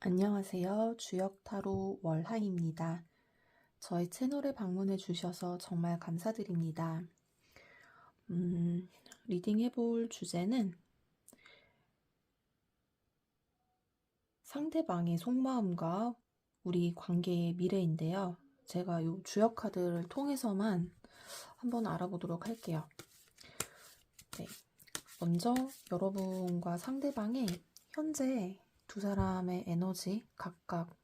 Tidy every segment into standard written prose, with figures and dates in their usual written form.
안녕하세요. 주역타로 월하입니다. 저희 채널에 방문해 주셔서 정말 감사드립니다. 리딩 해볼 주제는 상대방의 속마음과 우리 관계의 미래인데요. 제가 이 주역 카드를 통해서만 한번 알아보도록 할게요. 네. 먼저 여러분과 상대방의 현재 두 사람의 에너지 각각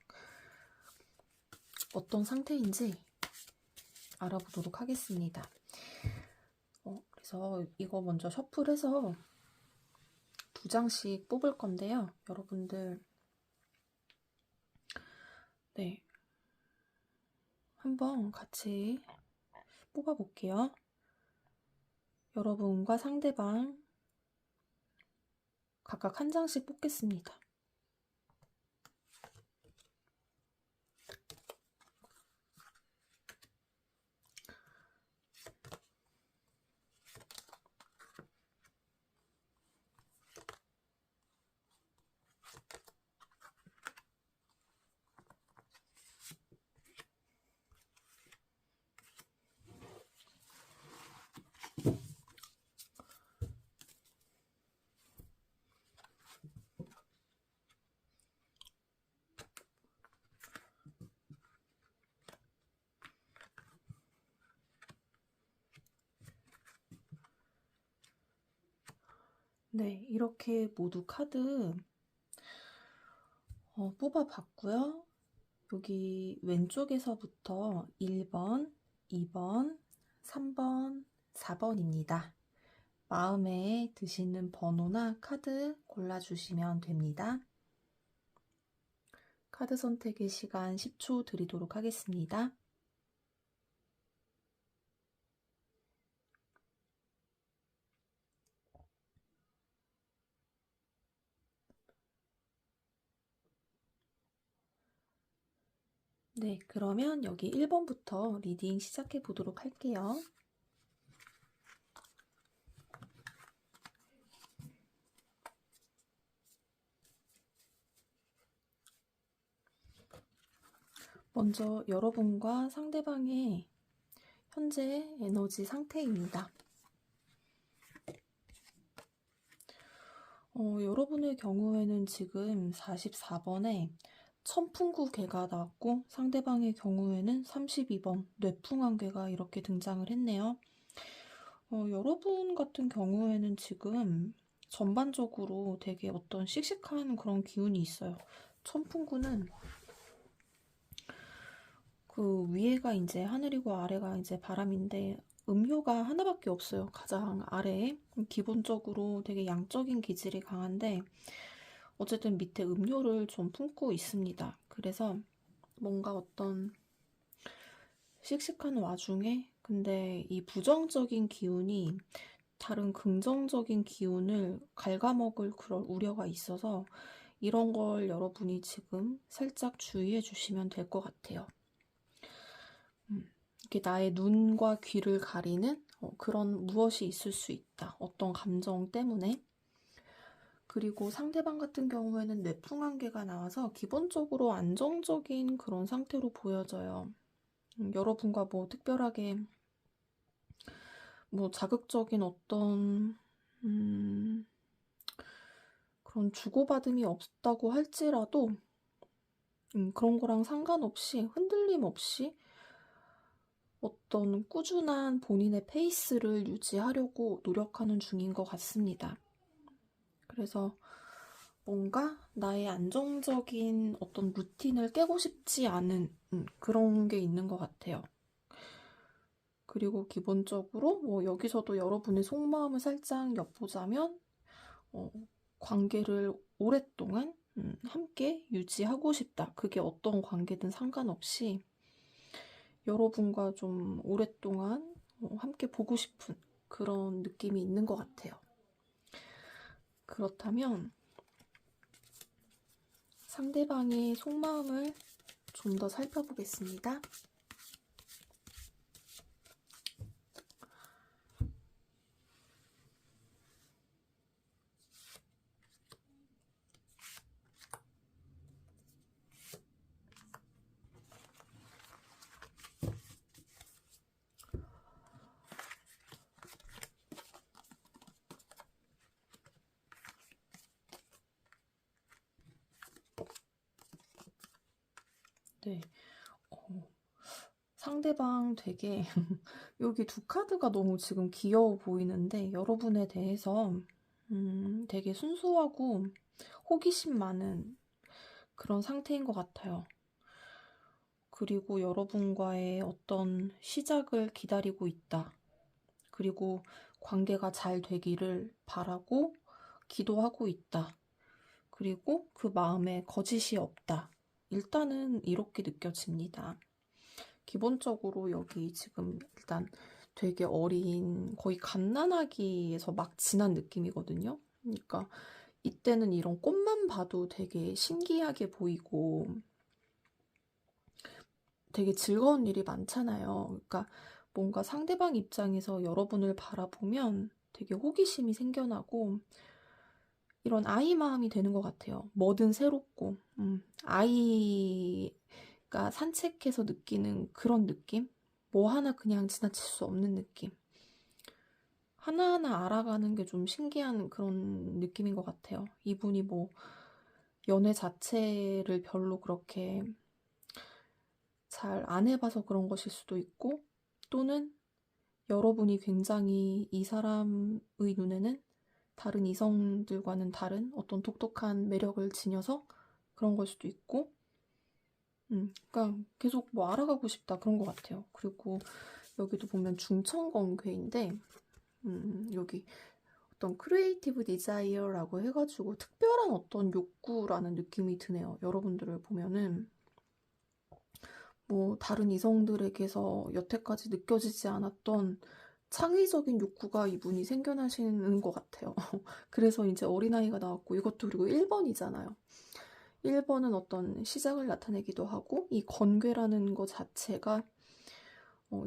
어떤 상태인지 알아보도록 하겠습니다. 그래서 이거 먼저 셔플해서 2장씩 뽑을 건데요. 여러분들 네, 한번 같이 뽑아볼게요. 여러분과 상대방 각각 한 장씩 뽑겠습니다. 네, 이렇게 모두 카드 뽑아봤고요. 여기 왼쪽에서부터 1번, 2번, 3번, 4번입니다. 마음에 드시는 번호나 카드 골라주시면 됩니다. 카드 선택의 시간 10초 드리도록 하겠습니다. 네, 그러면 여기 1번부터 리딩 시작해 보도록 할게요. 먼저 여러분과 상대방의 현재 에너지 상태입니다. 여러분의 경우에는 지금 44번에 천풍구괴가 나왔고 상대방의 경우에는 32번 뇌풍한괴가 이렇게 등장을 했네요. 여러분 같은 경우에는 지금 전반적으로 되게 어떤 씩씩한 그런 기운이 있어요. 천풍구는 그 위에가 이제 하늘이고 아래가 이제 바람인데 음효가 하나밖에 없어요. 가장 아래에. 기본적으로 되게 양적인 기질이 강한데 어쨌든 밑에 음효를 좀 품고 있습니다. 그래서 뭔가 어떤 씩씩한 와중에 근데 이 부정적인 기운이 다른 긍정적인 기운을 갉아먹을 그런 우려가 있어서 이런 걸 여러분이 지금 살짝 주의해 주시면 될 것 같아요. 이렇게 나의 눈과 귀를 가리는 그런 무엇이 있을 수 있다. 어떤 감정 때문에. 그리고 상대방 같은 경우에는 뇌풍한계가 나와서 기본적으로 안정적인 그런 상태로 보여져요. 여러분과 뭐 특별하게 뭐 자극적인 어떤 그런 주고받음이 없다고 할지라도 그런 거랑 상관없이 흔들림 없이 어떤 꾸준한 본인의 페이스를 유지하려고 노력하는 중인 것 같습니다. 그래서 뭔가 나의 안정적인 어떤 루틴을 깨고 싶지 않은 그런 게 있는 것 같아요. 그리고 기본적으로 뭐 여기서도 여러분의 속마음을 살짝 엿보자면 관계를 오랫동안 함께 유지하고 싶다. 그게 어떤 관계든 상관없이 여러분과 좀 오랫동안 함께 보고 싶은 그런 느낌이 있는 것 같아요. 그렇다면 상대방의 속마음을 좀 더 살펴보겠습니다. 네. 상대방 되게 여기 두 카드가 너무 지금 귀여워 보이는데 여러분에 대해서 되게 순수하고 호기심 많은 그런 상태인 것 같아요. 그리고 여러분과의 어떤 시작을 기다리고 있다. 그리고 관계가 잘 되기를 바라고 기도하고 있다. 그리고 그 마음에 거짓이 없다. 일단은 이렇게 느껴집니다. 기본적으로 여기 지금 일단 되게 어린 거의 갓난아기에서 막 지난 느낌이거든요. 그러니까 이때는 이런 꽃만 봐도 되게 신기하게 보이고 되게 즐거운 일이 많잖아요. 그러니까 뭔가 상대방 입장에서 여러분을 바라보면 되게 호기심이 생겨나고 이런 아이 마음이 되는 것 같아요. 뭐든 새롭고 아이가 산책해서 느끼는 그런 느낌? 뭐 하나 그냥 지나칠 수 없는 느낌. 하나하나 알아가는 게 좀 신기한 그런 느낌인 것 같아요. 이분이 뭐 연애 자체를 별로 그렇게 잘 안 해봐서 그런 것일 수도 있고 또는 여러분이 굉장히 이 사람의 눈에는 다른 이성들과는 다른 어떤 독특한 매력을 지녀서 그런 걸 수도 있고 그러니까 계속 뭐 알아가고 싶다 그런 것 같아요. 그리고 여기도 보면 중천건괴인데 여기 어떤 크리에이티브 디자이어라고 해가지고 특별한 어떤 욕구라는 느낌이 드네요. 여러분들을 보면은 뭐 다른 이성들에게서 여태까지 느껴지지 않았던 창의적인 욕구가 이분이 생겨나시는 것 같아요. 그래서 이제 어린아이가 나왔고 이것도 그리고 1번이잖아요. 1번은 어떤 시작을 나타내기도 하고 이 건괴라는 것 자체가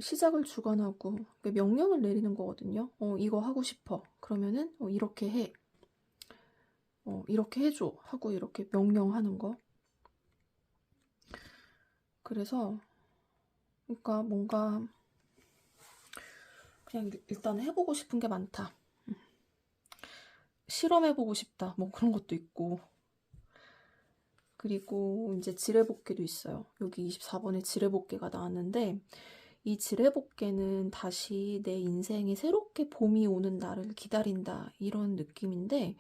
시작을 주관하고 명령을 내리는 거거든요. 이거 하고 싶어. 그러면은 이렇게 해. 이렇게 해줘. 하고 이렇게 명령하는 거. 그래서 그러니까 뭔가 그냥 일단 해보고 싶은 게 많다. 실험해보고 싶다. 뭐 그런 것도 있고. 그리고 이제 지뢰복개도 있어요. 여기 24번에 지뢰복개가 나왔는데 이 지뢰복개는 다시 내 인생에 새롭게 봄이 오는 날을 기다린다 이런 느낌인데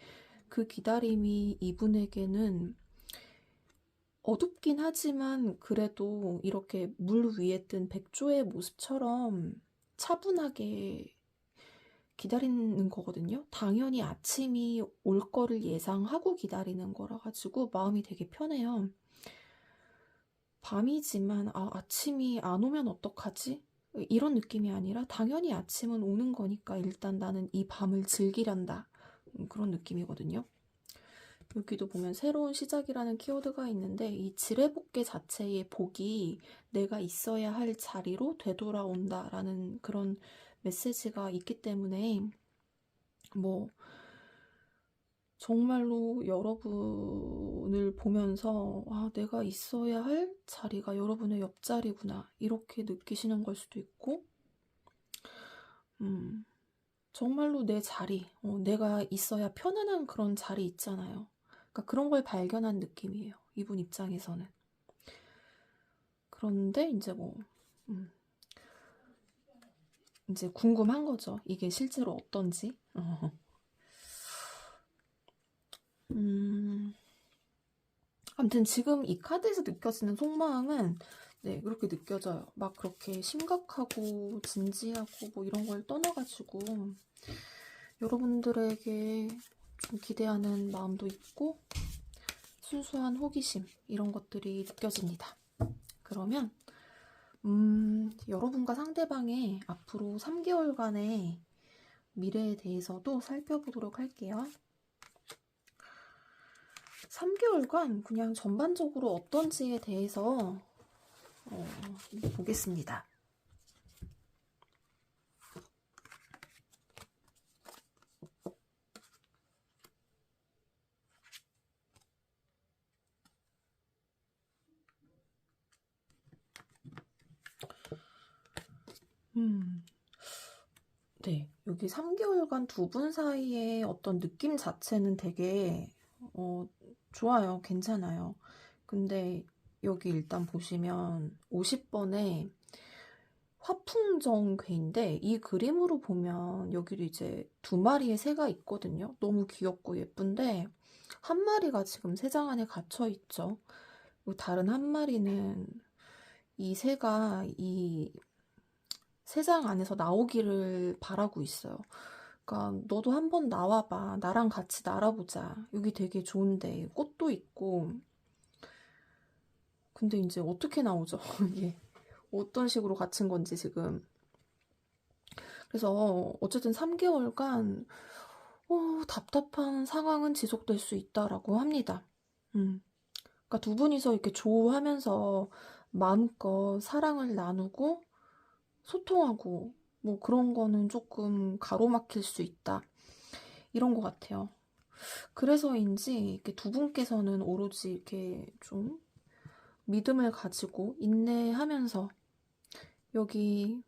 그 기다림이 이분에게는 어둡긴 하지만 그래도 이렇게 물 위에 뜬 백조의 모습처럼 차분하게 기다리는 거거든요. 당연히 아침이 올 거를 예상하고 기다리는 거라 가지고 마음이 되게 편해요. 밤이지만 아침이 안 오면 어떡하지? 이런 느낌이 아니라 당연히 아침은 오는 거니까 일단 나는 이 밤을 즐기련다. 그런 느낌이거든요. 여기도 보면 새로운 시작이라는 키워드가 있는데 이 지뢰복개 자체의 복이 내가 있어야 할 자리로 되돌아온다라는 그런 메시지가 있기 때문에 뭐 정말로 여러분을 보면서 내가 있어야 할 자리가 여러분의 옆자리구나 이렇게 느끼시는 걸 수도 있고 정말로 내 자리, 내가 있어야 편안한 그런 자리 있잖아요. 그러니까 그런 걸 발견한 느낌이에요. 이분 입장에서는. 그런데 이제 이제 궁금한 거죠. 이게 실제로 어떤지. 아무튼 지금 이 카드에서 느껴지는 속마음은 네, 그렇게 느껴져요. 막 그렇게 심각하고 진지하고 뭐 이런 걸 떠나가지고 여러분들에게 좀 기대하는 마음도 있고 순수한 호기심 이런 것들이 느껴집니다. 그러면 여러분과 상대방의 앞으로 3개월간의 미래에 대해서도 살펴보도록 할게요. 3개월간 그냥 전반적으로 어떤지에 대해서 보겠습니다. 네, 여기 3개월간 두 분 사이의 어떤 느낌 자체는 되게 좋아요. 괜찮아요. 근데 여기 일단 보시면 50번에 화풍정괴인데 이 그림으로 보면 여기도 이제 두 마리의 새가 있거든요. 너무 귀엽고 예쁜데 한 마리가 지금 새장 안에 갇혀 있죠. 그리고 다른 한 마리는 이 새가 이 새장 안에서 나오기를 바라고 있어요. 그러니까 너도 한번 나와봐. 나랑 같이 날아보자. 여기 되게 좋은데 꽃도 있고. 근데 이제 어떻게 나오죠? 이게 어떤 식으로 갇힌 건지 지금. 그래서 어쨌든 3개월간 답답한 상황은 지속될 수 있다라고 합니다. 그러니까 두 분이서 이렇게 조우하면서 마음껏 사랑을 나누고 소통하고 뭐 그런 거는 조금 가로막힐 수 있다. 이런 것 같아요. 그래서인지 이렇게 두 분께서는 오로지 이렇게 좀 믿음을 가지고 인내하면서 여기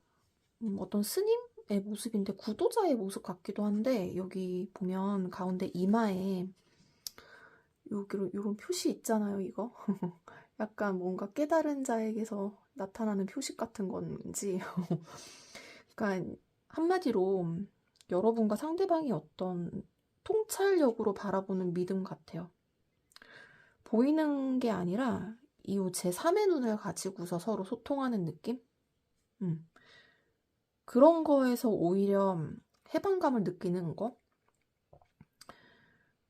어떤 스님의 모습인데 구도자의 모습 같기도 한데 여기 보면 가운데 이마에 여기로 이런 표시 있잖아요, 이거. 약간 뭔가 깨달은 자에게서 나타나는 표식 같은 건지. 그러니까 한마디로 여러분과 상대방이 어떤 통찰력으로 바라보는 믿음 같아요. 보이는 게 아니라 이후 제3의 눈을 가지고서 서로 소통하는 느낌? 그런 거에서 오히려 해방감을 느끼는 거?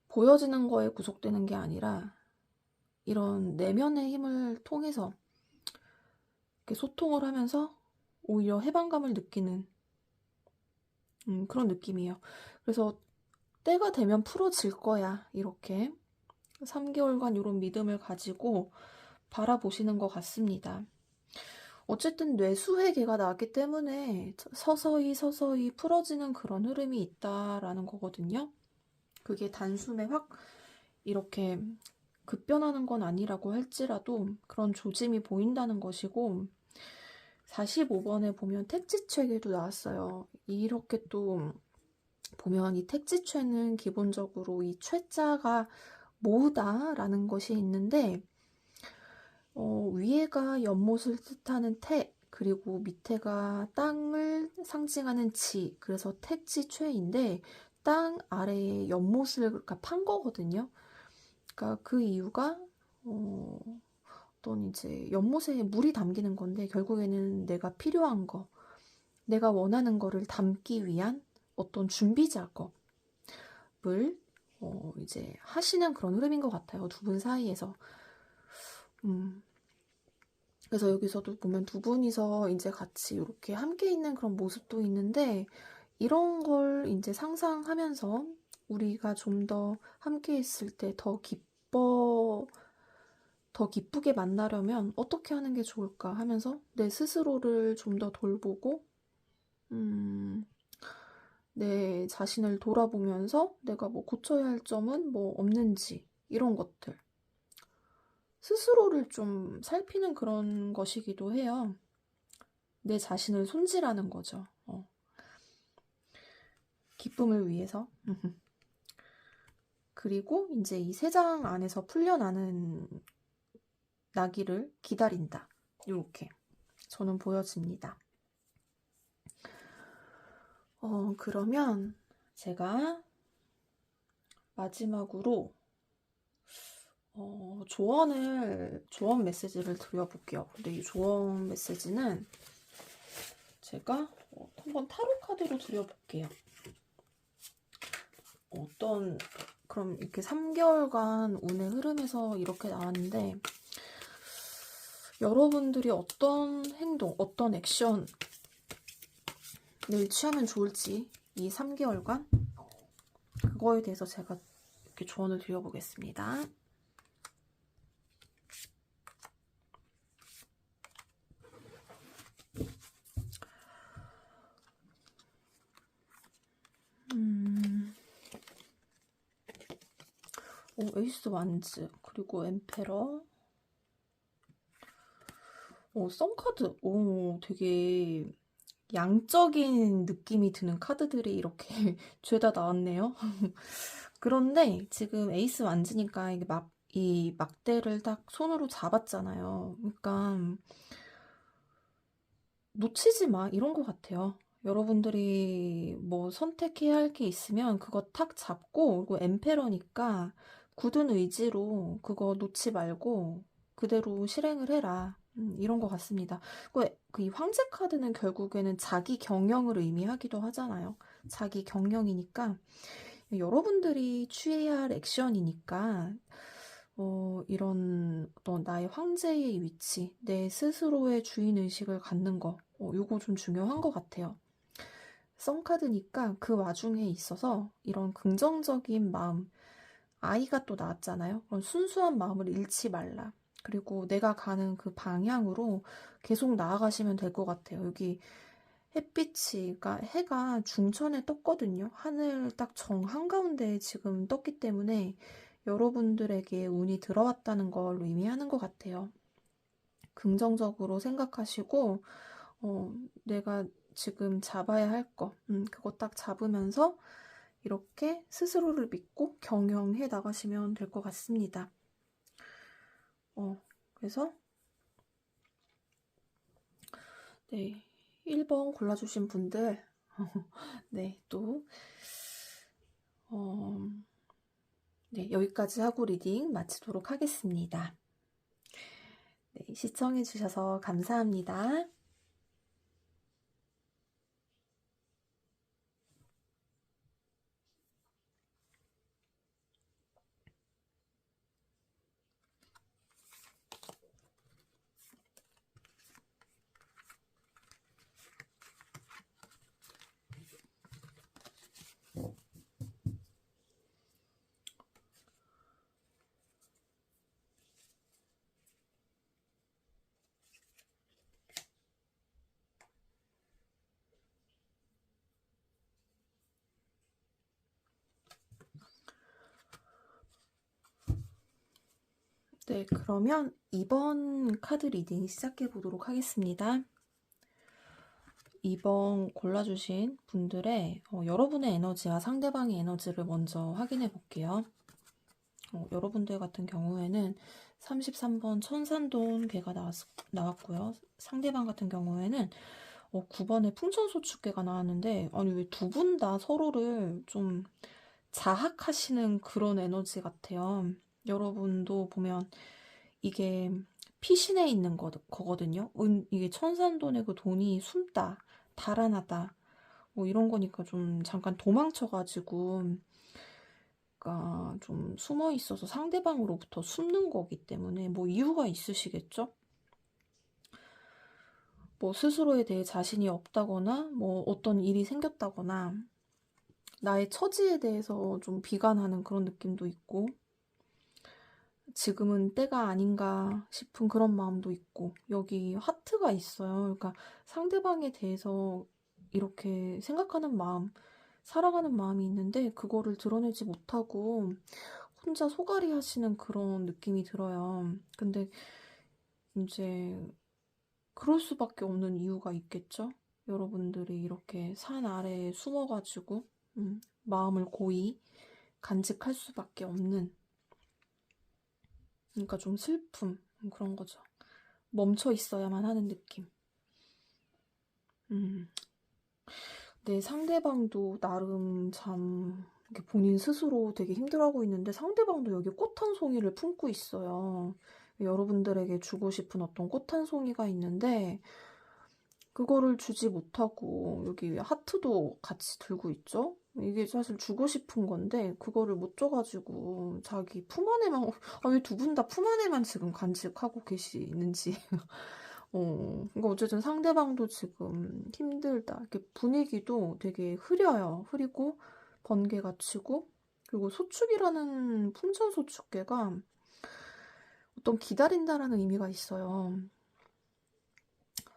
보여지는 거에 구속되는 게 아니라 이런 내면의 힘을 통해서 이렇게 소통을 하면서 오히려 해방감을 느끼는 그런 느낌이에요. 그래서 때가 되면 풀어질 거야. 이렇게 3개월간 이런 믿음을 가지고 바라보시는 것 같습니다. 어쨌든 뇌수회계가 나기 때문에 서서히 풀어지는 그런 흐름이 있다라는 거거든요. 그게 단숨에 확 이렇게 급변하는 건 아니라고 할지라도 그런 조짐이 보인다는 것이고 45번에 보면 택지체계도 나왔어요. 이렇게 또 보면 이 택지체는 기본적으로 이 최자가 모으다라는 것이 있는데 위에가 연못을 뜻하는 택, 그리고 밑에가 땅을 상징하는 지, 그래서 택지최인데 땅 아래에 연못을 그러니까 판 거거든요. 그러니까 그 이유가 어떤 이제 연못에 물이 담기는 건데 결국에는 내가 필요한 거, 내가 원하는 거를 담기 위한 어떤 준비 작업을 이제 하시는 그런 흐름인 것 같아요. 두 분 사이에서. 그래서 여기서도 보면 두 분이서 이제 같이 이렇게 함께 있는 그런 모습도 있는데 이런 걸 이제 상상하면서 우리가 좀 더 함께 있을 때 더 기쁘게 만나려면 어떻게 하는 게 좋을까 하면서 내 스스로를 좀 더 돌보고 내 자신을 돌아보면서 내가 뭐 고쳐야 할 점은 뭐 없는지 이런 것들 스스로를 좀 살피는 그런 것이기도 해요. 내 자신을 손질하는 거죠. 기쁨을 위해서. 그리고 이제 이 세장 안에서 풀려나는 나기를 기다린다. 이렇게 저는 보여집니다. 그러면 제가 마지막으로 조언 메시지를 드려볼게요. 근데 이 조언 메시지는 제가 한번 타로 카드로 드려볼게요. 그럼 이렇게 3개월간 운의 흐름에서 이렇게 나왔는데 여러분들이 어떤 행동, 어떤 액션을 취하면 좋을지 이 3개월간 그거에 대해서 제가 이렇게 조언을 드려보겠습니다. 에이스 완즈, 그리고 엠페러, 썬카드, 되게 양적인 느낌이 드는 카드들이 이렇게 죄다 나왔네요. 그런데 지금 에이스 완즈니까 이 막대를 딱 손으로 잡았잖아요. 그러니까 놓치지 마 이런 것 같아요. 여러분들이 뭐 선택해야 할 게 있으면 그거 탁 잡고, 그리고 엠페러니까 굳은 의지로 그거 놓지 말고 그대로 실행을 해라. 이런 것 같습니다. 이 황제 카드는 결국에는 자기 경영을 의미하기도 하잖아요. 자기 경영이니까 여러분들이 취해야 할 액션이니까 이런 어떤 나의 황제의 위치, 내 스스로의 주인의식을 갖는 거, 요거 좀 중요한 것 같아요. 썬카드니까 그 와중에 있어서 이런 긍정적인 마음, 아이가 또 나왔잖아요. 그런 순수한 마음을 잃지 말라. 그리고 내가 가는 그 방향으로 계속 나아가시면 될 것 같아요. 여기 햇빛이, 그러니까 해가 중천에 떴거든요. 하늘 딱 정 한가운데에 지금 떴기 때문에 여러분들에게 운이 들어왔다는 걸 의미하는 것 같아요. 긍정적으로 생각하시고, 내가 지금 잡아야 할 거, 그거 딱 잡으면서 이렇게 스스로를 믿고 경영해 나가시면 될 것 같습니다. 그래서, 네, 1번 골라주신 분들, 네, 또, 네, 여기까지 하고 리딩 마치도록 하겠습니다. 네, 시청해주셔서 감사합니다. 네, 그러면 2번 카드 리딩 시작해 보도록 하겠습니다. 2번 골라주신 분들의 여러분의 에너지와 상대방의 에너지를 먼저 확인해 볼게요. 여러분들 같은 경우에는 33번 천산돈 개가 나왔고요. 상대방 같은 경우에는 9번에 풍천소축개가 나왔는데, 아니 왜 두 분 다 서로를 좀 자학하시는 그런 에너지 같아요. 여러분도 보면 이게 피신해 있는 거거든요. 이게 천산돈의 그 돈이 숨다, 달아나다, 뭐 이런 거니까 좀 잠깐 도망쳐가지고, 그러니까 좀 숨어 있어서 상대방으로부터 숨는 거기 때문에 뭐 이유가 있으시겠죠? 뭐 스스로에 대해 자신이 없다거나, 뭐 어떤 일이 생겼다거나, 나의 처지에 대해서 좀 비관하는 그런 느낌도 있고, 지금은 때가 아닌가 싶은 그런 마음도 있고, 여기 하트가 있어요. 그러니까 상대방에 대해서 이렇게 생각하는 마음, 살아가는 마음이 있는데 그거를 드러내지 못하고 혼자 소갈이 하시는 그런 느낌이 들어요. 근데 이제 그럴 수밖에 없는 이유가 있겠죠? 여러분들이 이렇게 산 아래에 숨어가지고 마음을 고이 간직할 수밖에 없는, 그러니까 좀 슬픔, 그런 거죠. 멈춰 있어야만 하는 느낌. 내 상대방도 나름 참 이렇게 본인 스스로 되게 힘들어하고 있는데 상대방도 여기 꽃 한 송이를 품고 있어요. 여러분들에게 주고 싶은 어떤 꽃 한 송이가 있는데 그거를 주지 못하고 여기 하트도 같이 들고 있죠? 이게 사실 주고 싶은 건데 그거를 못 줘가지고 자기 품 안에만, 왜 두 분 다 품 안에만 지금 간직하고 계시는지. 그러니까 어쨌든 상대방도 지금 힘들다. 이렇게 분위기도 되게 흐려요. 흐리고 번개가 치고, 그리고 소축이라는 풍천소축계가 어떤 기다린다라는 의미가 있어요.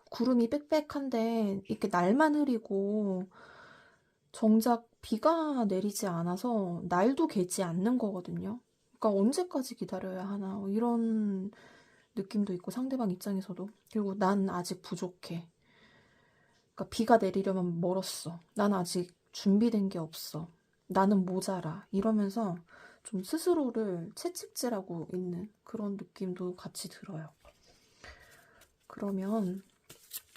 구름이 빽빽한데 이렇게 날만 흐리고 정작 비가 내리지 않아서 날도 개지 않는 거거든요. 그러니까 언제까지 기다려야 하나 이런 느낌도 있고 상대방 입장에서도. 그리고 난 아직 부족해. 그러니까 비가 내리려면 멀었어. 난 아직 준비된 게 없어. 나는 모자라. 이러면서 좀 스스로를 채찍질하고 있는 그런 느낌도 같이 들어요. 그러면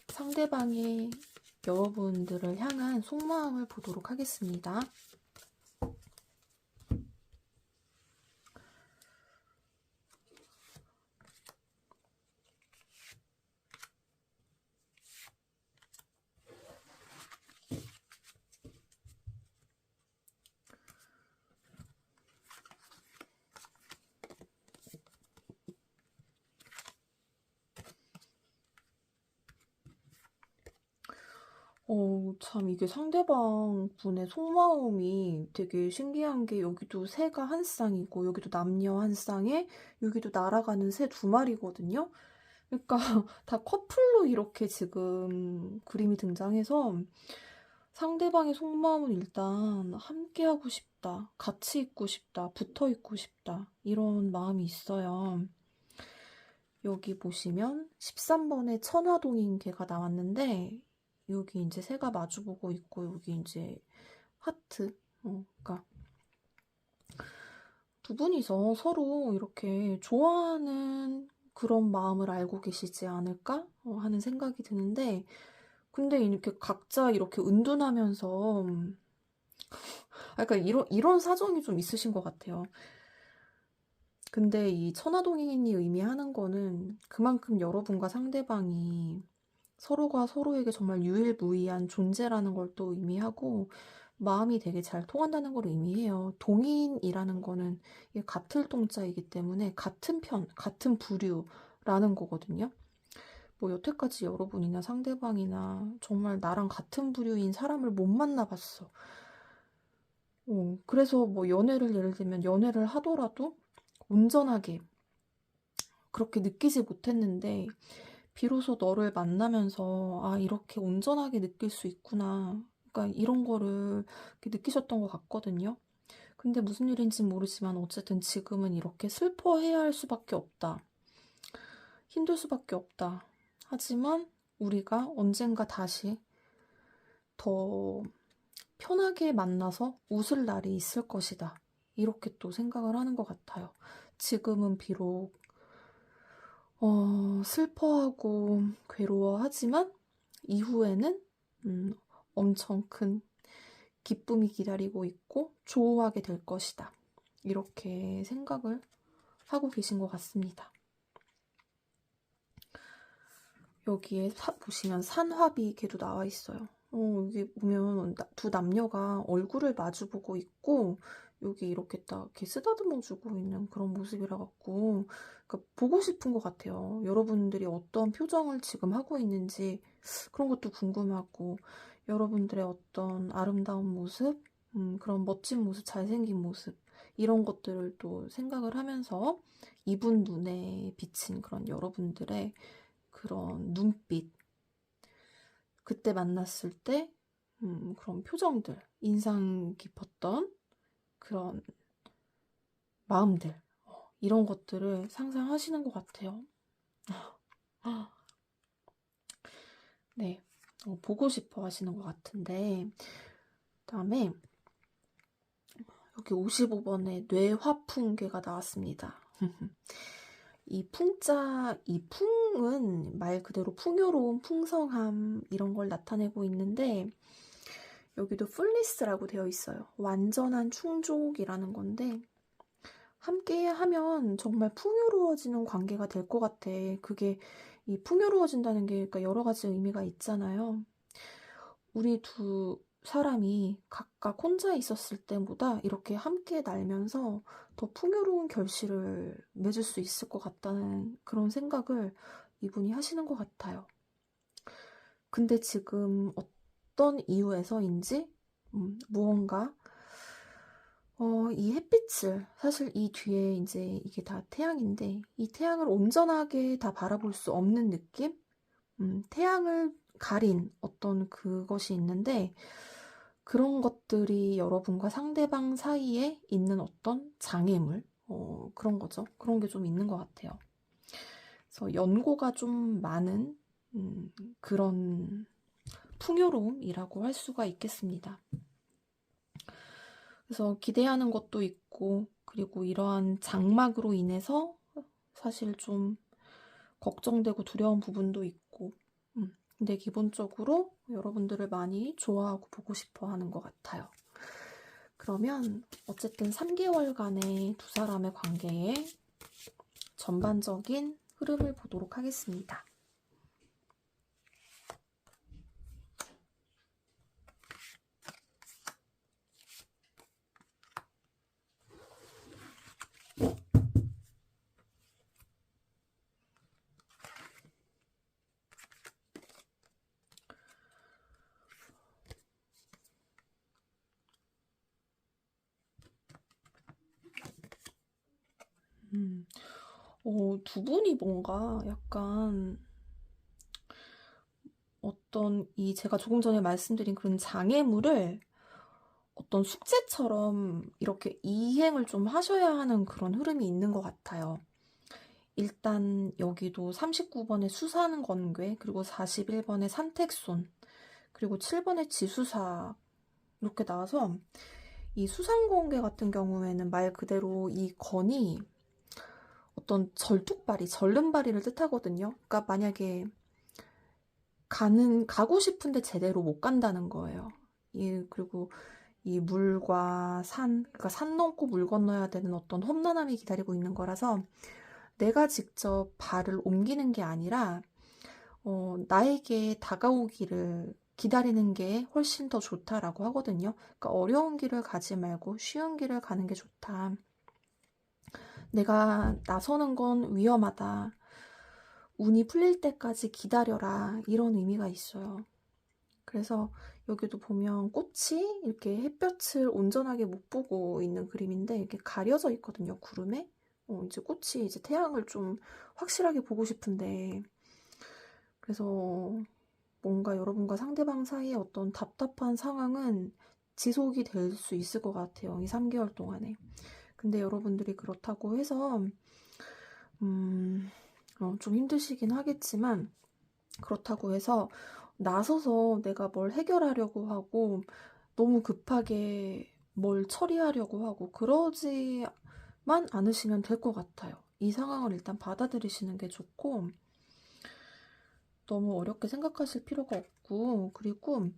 상대방이 여러분들을 향한 속마음을 보도록 하겠습니다. 참 이게 상대방 분의 속마음이 되게 신기한 게 여기도 새가 한 쌍이고 여기도 남녀 한 쌍에 여기도 날아가는 새 두 마리거든요. 그러니까 다 커플로 이렇게 지금 그림이 등장해서 상대방의 속마음은 일단 함께하고 싶다, 같이 있고 싶다, 붙어 있고 싶다 이런 마음이 있어요. 여기 보시면 13번에 천화동인 개가 나왔는데 여기 이제 새가 마주보고 있고 여기 이제 하트. 그러니까 두 분이서 서로 이렇게 좋아하는 그런 마음을 알고 계시지 않을까 하는 생각이 드는데 근데 이렇게 각자 이렇게 은둔하면서 약간 이런 사정이 좀 있으신 것 같아요. 근데 이 천하동인이 의미하는 거는 그만큼 여러분과 상대방이 서로가 서로에게 정말 유일무이한 존재라는 걸 또 의미하고 마음이 되게 잘 통한다는 걸 의미해요. 동인이라는 거는 같을 동자이기 때문에 같은 편, 같은 부류라는 거거든요. 뭐 여태까지 여러분이나 상대방이나 정말 나랑 같은 부류인 사람을 못 만나봤어. 그래서 뭐 예를 들면 연애를 하더라도 온전하게 그렇게 느끼지 못했는데 비로소 너를 만나면서 아 이렇게 온전하게 느낄 수 있구나. 그러니까 이런 거를 이렇게 느끼셨던 것 같거든요. 근데 무슨 일인지 모르지만 어쨌든 지금은 이렇게 슬퍼해야 할 수밖에 없다. 힘들 수밖에 없다. 하지만 우리가 언젠가 다시 더 편하게 만나서 웃을 날이 있을 것이다. 이렇게 또 생각을 하는 것 같아요. 지금은 비록 슬퍼하고 괴로워하지만 이후에는 엄청 큰 기쁨이 기다리고 있고 조우하게 될 것이다. 이렇게 생각을 하고 계신 것 같습니다. 여기에 보시면 산화비 걔도 나와 있어요. 여기 보면 두 남녀가 얼굴을 마주보고 있고 여기 이렇게 딱 이렇게 쓰다듬어주고 있는 그런 모습이라 갖고 그러니까 보고 싶은 것 같아요. 여러분들이 어떤 표정을 지금 하고 있는지 그런 것도 궁금하고 여러분들의 어떤 아름다운 모습, 그런 멋진 모습, 잘생긴 모습 이런 것들을 또 생각을 하면서 이분 눈에 비친 그런 여러분들의 그런 눈빛, 그때 만났을 때 그런 표정들, 인상 깊었던 그런 마음들, 이런 것들을 상상하시는 것 같아요. 네, 보고 싶어 하시는 것 같은데 그다음에 여기 55번에 뇌화풍괴가 나왔습니다. 이 풍은 말 그대로 풍요로운 풍성함 이런 걸 나타내고 있는데 여기도 풀리스라고 되어 있어요. 완전한 충족이라는 건데 함께 하면 정말 풍요로워지는 관계가 될 것 같아. 그게 이 풍요로워진다는 게 그러니까 여러 가지 의미가 있잖아요. 우리 두 사람이 각각 혼자 있었을 때보다 이렇게 함께 날면서 더 풍요로운 결실을 맺을 수 있을 것 같다는 그런 생각을 이분이 하시는 것 같아요. 근데 지금 어떤 이유에서인지 무언가 이 햇빛을 사실 이 뒤에 이제 이게 다 태양인데 이 태양을 온전하게 다 바라볼 수 없는 느낌? 태양을 가린 어떤 그것이 있는데 그런 것들이 여러분과 상대방 사이에 있는 어떤 장애물 그런 거죠. 그런 게 좀 있는 것 같아요. 그래서 연고가 좀 많은 그런 풍요로움이라고 할 수가 있겠습니다. 그래서 기대하는 것도 있고 그리고 이러한 장막으로 인해서 사실 좀 걱정되고 두려운 부분도 있고, 근데 기본적으로 여러분들을 많이 좋아하고 보고 싶어 하는 것 같아요. 그러면 어쨌든 3개월간의 두 사람의 관계에 전반적인 흐름을 보도록 하겠습니다. 두 분이 뭔가 약간 어떤 제가 조금 전에 말씀드린 그런 장애물을 어떤 숙제처럼 이렇게 이행을 좀 하셔야 하는 그런 흐름이 있는 것 같아요. 일단 여기도 39번의 수사는 건괴, 그리고 41번의 산택손, 그리고 7번의 지수사 이렇게 나와서 이 수상관계 같은 경우에는 말 그대로 이 건이 어떤 절뚝발이, 절름발이를 뜻하거든요. 그러니까 만약에 가고 싶은데 제대로 못 간다는 거예요. 그리고 이 물과 산, 그러니까 산 넘고 물 건너야 되는 어떤 험난함이 기다리고 있는 거라서 내가 직접 발을 옮기는 게 아니라 나에게 다가오기를 기다리는 게 훨씬 더 좋다라고 하거든요. 그러니까 어려운 길을 가지 말고 쉬운 길을 가는 게 좋다. 내가 나서는 건 위험하다. 운이 풀릴 때까지 기다려라. 이런 의미가 있어요. 그래서 여기도 보면 꽃이 이렇게 햇볕을 온전하게 못 보고 있는 그림인데 이렇게 가려져 있거든요, 구름에. 이제 꽃이 이제 태양을 좀 확실하게 보고 싶은데, 그래서 뭔가 여러분과 상대방 사이의 어떤 답답한 상황은 지속이 될 수 있을 것 같아요, 이 3개월 동안에. 근데 여러분들이 그렇다고 해서 좀 힘드시긴 하겠지만, 그렇다고 해서 나서서 내가 뭘 해결하려고 하고 너무 급하게 뭘 처리하려고 하고 그러지만 않으시면 될 것 같아요. 이 상황을 일단 받아들이시는 게 좋고, 너무 어렵게 생각하실 필요가 없고, 그리고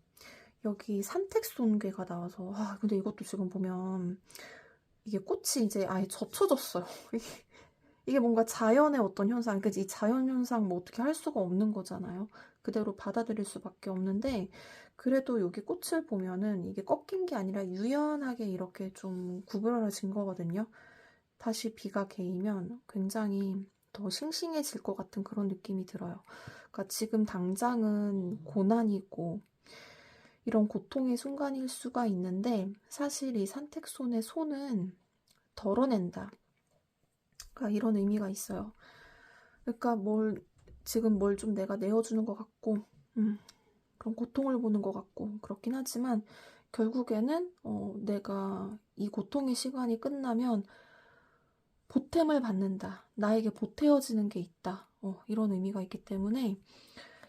여기 산택손괴가 나와서, 근데 이것도 지금 보면 이게 꽃이 이제 아예 젖혀졌어요. 이게 뭔가 자연의 어떤 현상, 그치? 이 자연 현상 뭐 어떻게 할 수가 없는 거잖아요. 그대로 받아들일 수밖에 없는데, 그래도 여기 꽃을 보면은 이게 꺾인 게 아니라 유연하게 이렇게 좀 구부러진 거거든요. 다시 비가 개이면 굉장히 더 싱싱해질 것 같은 그런 느낌이 들어요. 그러니까 지금 당장은 고난이고 이런 고통의 순간일 수가 있는데, 사실 이 산택손의 손은 덜어낸다. 그러니까 이런 의미가 있어요. 그러니까 지금 뭘 좀 내가 내어주는 것 같고, 그런 고통을 보는 것 같고, 그렇긴 하지만, 결국에는, 내가 이 고통의 시간이 끝나면 보탬을 받는다. 나에게 보태어지는 게 있다. 이런 의미가 있기 때문에,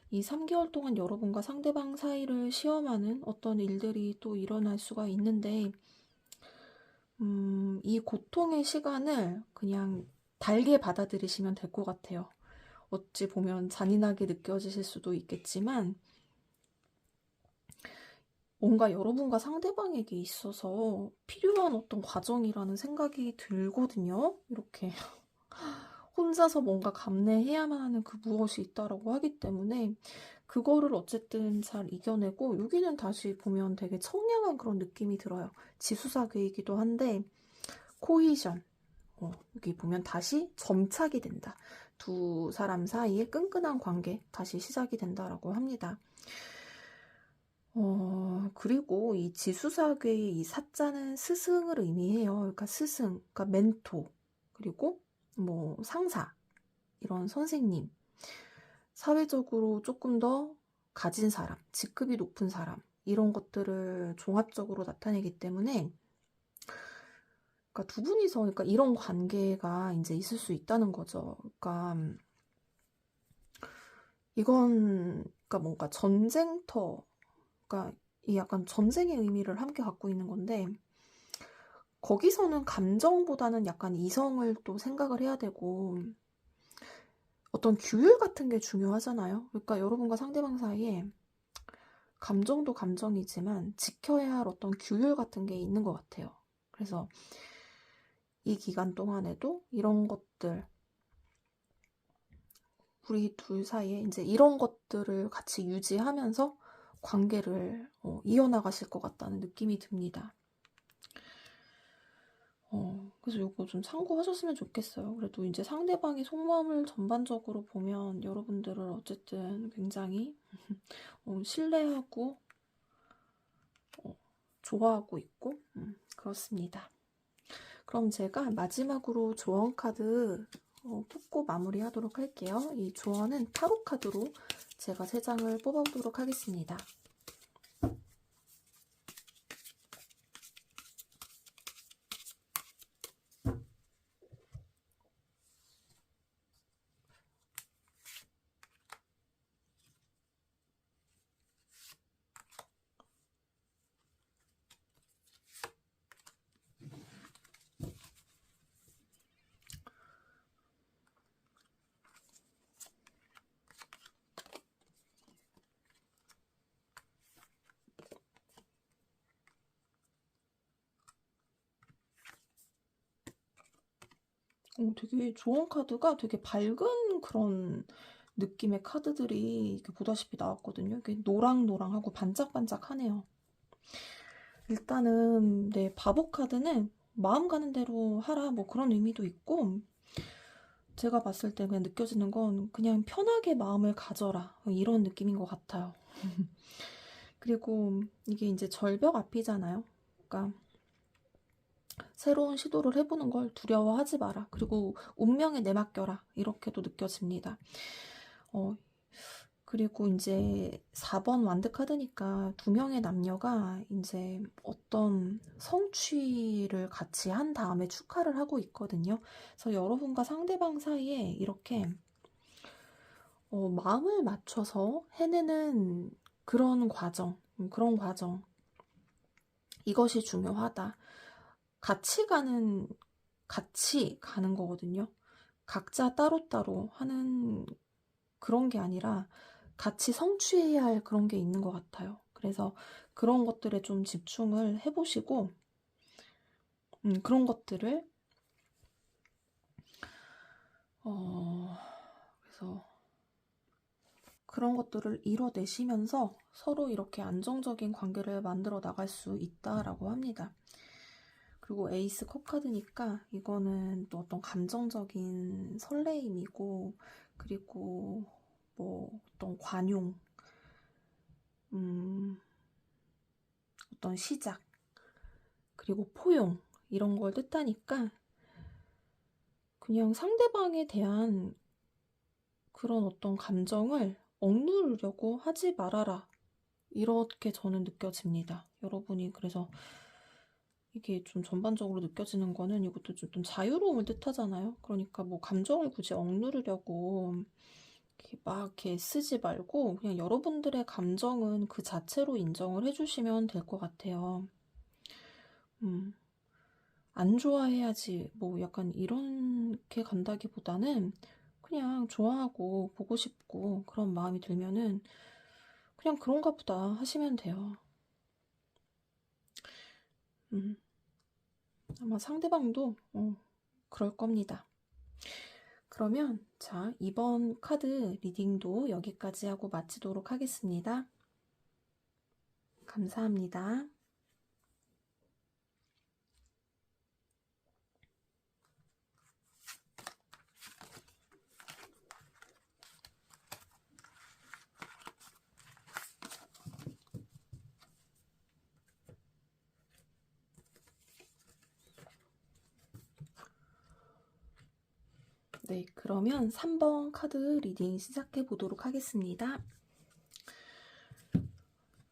이 3개월 동안 여러분과 상대방 사이를 시험하는 어떤 일들이 또 일어날 수가 있는데, 이 고통의 시간을 그냥 달게 받아들이시면 될 것 같아요. 어찌 보면 잔인하게 느껴지실 수도 있겠지만, 뭔가 여러분과 상대방에게 있어서 필요한 어떤 과정이라는 생각이 들거든요. 이렇게 혼자서 뭔가 감내해야만 하는 그 무엇이 있다라고 하기 때문에 그거를 어쨌든 잘 이겨내고, 여기는 다시 보면 되게 청량한 그런 느낌이 들어요. 지수사괴이기도 한데 코히전, 여기 보면 다시 점착이 된다. 두 사람 사이에 끈끈한 관계 다시 시작이 된다라고 합니다. 그리고 이 지수사괴의 이 사자는 스승을 의미해요. 그러니까 스승, 그러니까 멘토, 그리고 뭐 상사, 이런 선생님, 사회적으로 조금 더 가진 사람, 직급이 높은 사람, 이런 것들을 종합적으로 나타내기 때문에, 그러니까 두 분이서 그러니까 이런 관계가 이제 있을 수 있다는 거죠. 그러니까 이건 그러니까 뭔가 전쟁터, 그러니까 이 약간 전쟁의 의미를 함께 갖고 있는 건데, 거기서는 감정보다는 약간 이성을 또 생각을 해야 되고 어떤 규율 같은 게 중요하잖아요. 그러니까 여러분과 상대방 사이에 감정도 감정이지만 지켜야 할 어떤 규율 같은 게 있는 것 같아요. 그래서 이 기간 동안에도 이런 것들, 우리 둘 사이에 이제 이런 것들을 같이 유지하면서 관계를 이어나가실 것 같다는 느낌이 듭니다. 그래서 이거 좀 참고하셨으면 좋겠어요. 그래도 이제 상대방의 속마음을 전반적으로 보면 여러분들을 어쨌든 굉장히 신뢰하고 좋아하고 있고 그렇습니다. 그럼 제가 마지막으로 조언 카드 뽑고 마무리하도록 할게요. 이 조언은 타로 카드로 제가 3장을 뽑아보도록 하겠습니다. 되게 조언 카드가 되게 밝은 그런 느낌의 카드들이 이렇게 보다시피 나왔거든요. 이게 노랑노랑하고 반짝반짝하네요. 일단은 네, 바보 카드는 마음 가는 대로 하라 뭐 그런 의미도 있고, 제가 봤을 때 그냥 느껴지는 건 그냥 편하게 마음을 가져라 이런 느낌인 것 같아요. 그리고 이게 이제 절벽 앞이잖아요. 그러니까 새로운 시도를 해보는 걸 두려워하지 마라. 그리고 운명에 내맡겨라. 이렇게도 느껴집니다. 그리고 이제 4번 완드 카드니까 2명의 남녀가 이제 어떤 성취를 같이 한 다음에 축하를 하고 있거든요. 그래서 여러분과 상대방 사이에 이렇게 마음을 맞춰서 해내는 그런 과정, 이것이 중요하다. 같이 가는 거거든요. 각자 따로따로 하는 그런 게 아니라 같이 성취해야 할 그런 게 있는 것 같아요. 그래서 그런 것들에 좀 집중을 해보시고, 그런 것들을, 그래서 그런 것들을 이뤄내시면서 서로 이렇게 안정적인 관계를 만들어 나갈 수 있다라고 합니다. 그리고 에이스 컵 카드니까 이거는 또 어떤 감정적인 설레임이고, 그리고 뭐 어떤 관용, 어떤 시작, 그리고 포용 이런 걸 뜻하니까 그냥 상대방에 대한 그런 어떤 감정을 억누르려고 하지 말아라. 이렇게 저는 느껴집니다. 여러분이 그래서 이게 좀 전반적으로 느껴지는 거는 이것도 좀 자유로움을 뜻하잖아요. 그러니까 뭐 감정을 굳이 억누르려고 이렇게 막 이렇게 쓰지 말고 그냥 여러분들의 감정은 그 자체로 인정을 해주시면 될 것 같아요. 안 좋아해야지 뭐 약간 이렇게 간다기보다는 그냥 좋아하고 보고 싶고 그런 마음이 들면은 그냥 그런가 보다 하시면 돼요. 아마 상대방도 그럴 겁니다. 그러면 자, 이번 카드 리딩도 여기까지 하고 마치도록 하겠습니다. 감사합니다. 네, 그러면 3번 카드 리딩 시작해 보도록 하겠습니다.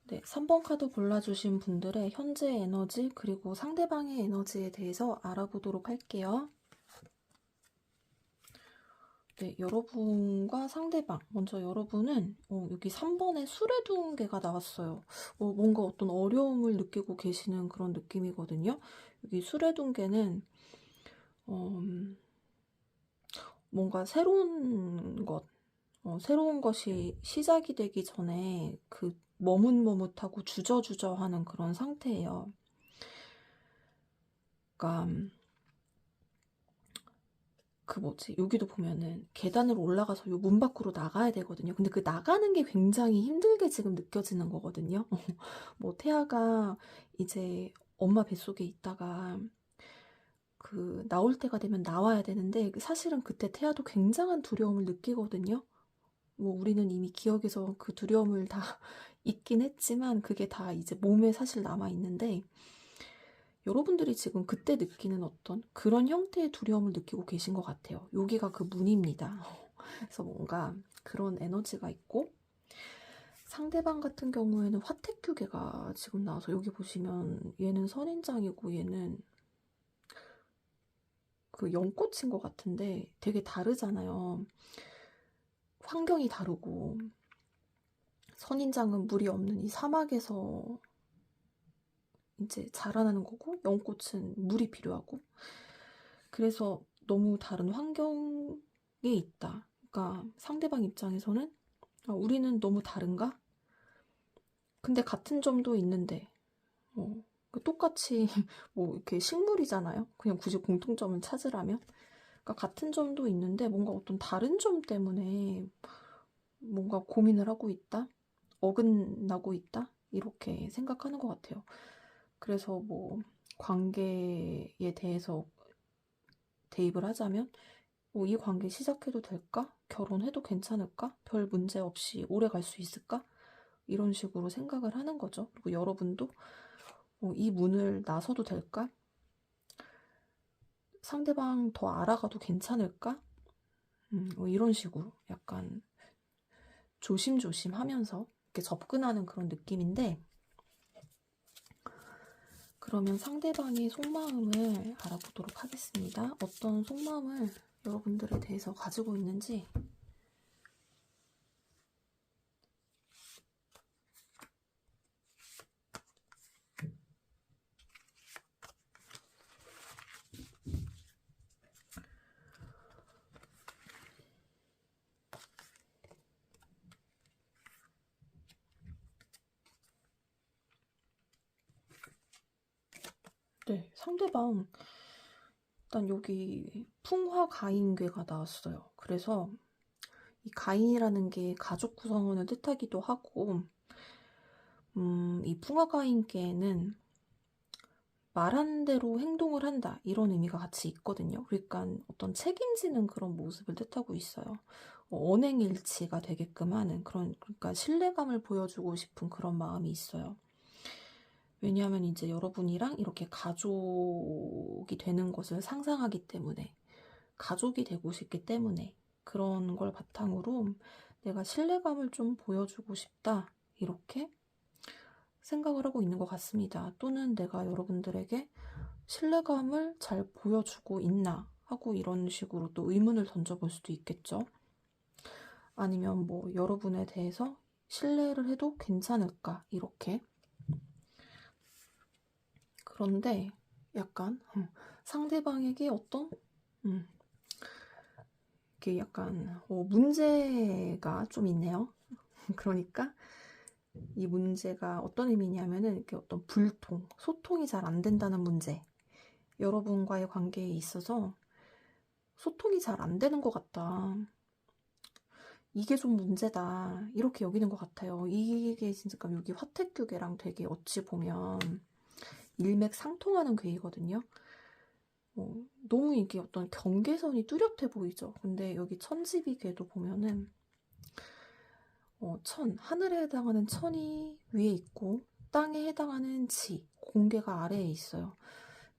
네, 3번 카드 골라주신 분들의 현재 에너지 그리고 상대방의 에너지에 대해서 알아보도록 할게요. 네, 여러분과 상대방. 먼저 여러분은 여기 3번에 수레둥개가 나왔어요. 뭔가 어떤 어려움을 느끼고 계시는 그런 느낌이거든요. 여기 수레둥개는 뭔가 새로운 것이 시작이 되기 전에 그 머뭇머뭇하고 주저주저하는 그런 상태예요. 그러니까 여기도 보면은 계단으로 올라가서 요 문 밖으로 나가야 되거든요. 근데 그 나가는 게 굉장히 힘들게 지금 느껴지는 거거든요. 뭐 태아가 이제 엄마 뱃속에 있다가 나올 때가 되면 나와야 되는데 사실은 그때 태아도 굉장한 두려움을 느끼거든요. 뭐 우리는 이미 기억에서 그 두려움을 다 잊긴 했지만 그게 다 이제 몸에 사실 남아 있는데 여러분들이 지금 그때 느끼는 어떤 그런 형태의 두려움을 느끼고 계신 것 같아요. 여기가 그 문입니다. 그래서 뭔가 그런 에너지가 있고 상대방 같은 경우에는 화택규계가 지금 나와서 여기 보시면 얘는 선인장이고 얘는 그 연꽃인 것 같은데 되게 다르잖아요. 환경이 다르고 선인장은 물이 없는 이 사막에서 이제 자라나는 거고 연꽃은 물이 필요하고 그래서 너무 다른 환경에 있다. 그러니까 상대방 입장에서는 우리는 너무 다른가? 근데 같은 점도 있는데 똑같이 뭐 이렇게 식물이잖아요. 그냥 굳이 공통점을 찾으라면 그러니까 같은 점도 있는데 뭔가 어떤 다른 점 때문에 뭔가 고민을 하고 있다? 어긋나고 있다? 이렇게 생각하는 것 같아요. 그래서 뭐 관계에 대해서 대입을 하자면 이 관계 시작해도 될까? 결혼해도 괜찮을까? 별 문제 없이 오래 갈 수 있을까? 이런 식으로 생각을 하는 거죠. 그리고 여러분도 이 문을 나서도 될까? 상대방 더 알아가도 괜찮을까? 이런 식으로 약간 조심조심 하면서 이렇게 접근하는 그런 느낌인데 그러면 상대방의 속마음을 알아보도록 하겠습니다. 어떤 속마음을 여러분들에 대해서 가지고 있는지 네, 상대방 일단 여기 풍화가인괴가 나왔어요. 그래서 이 가인이라는 게 가족 구성원을 뜻하기도 하고 이 풍화가인괴는 말한 대로 행동을 한다 이런 의미가 같이 있거든요. 그러니까 어떤 책임지는 그런 모습을 뜻하고 있어요. 언행일치가 되게끔 하는 그러니까 신뢰감을 보여주고 싶은 그런 마음이 있어요. 왜냐하면 이제 여러분이랑 이렇게 가족이 되는 것을 상상하기 때문에 가족이 되고 싶기 때문에 그런 걸 바탕으로 내가 신뢰감을 좀 보여주고 싶다 이렇게 생각을 하고 있는 것 같습니다. 또는 내가 여러분들에게 신뢰감을 잘 보여주고 있나 하고 이런 식으로 또 의문을 던져볼 수도 있겠죠. 아니면 뭐 여러분에 대해서 신뢰를 해도 괜찮을까 이렇게. 그런데 약간 상대방에게 어떤 이게 약간 문제가 좀 있네요. 그러니까 이 문제가 어떤 의미냐면은 이렇게 어떤 불통, 소통이 잘 안 된다는 문제. 여러분과의 관계에 있어서 소통이 잘 안 되는 것 같다. 이게 좀 문제다. 이렇게 여기는 것 같아요. 이게 진짜 여기 화택규계랑 되게 어찌 보면 일맥상통하는 괴이거든요. 너무 이게 어떤 경계선이 뚜렷해 보이죠. 근데 여기 천지비계도 보면은 하늘에 해당하는 천이 위에 있고 땅에 해당하는 지, 공계가 아래에 있어요.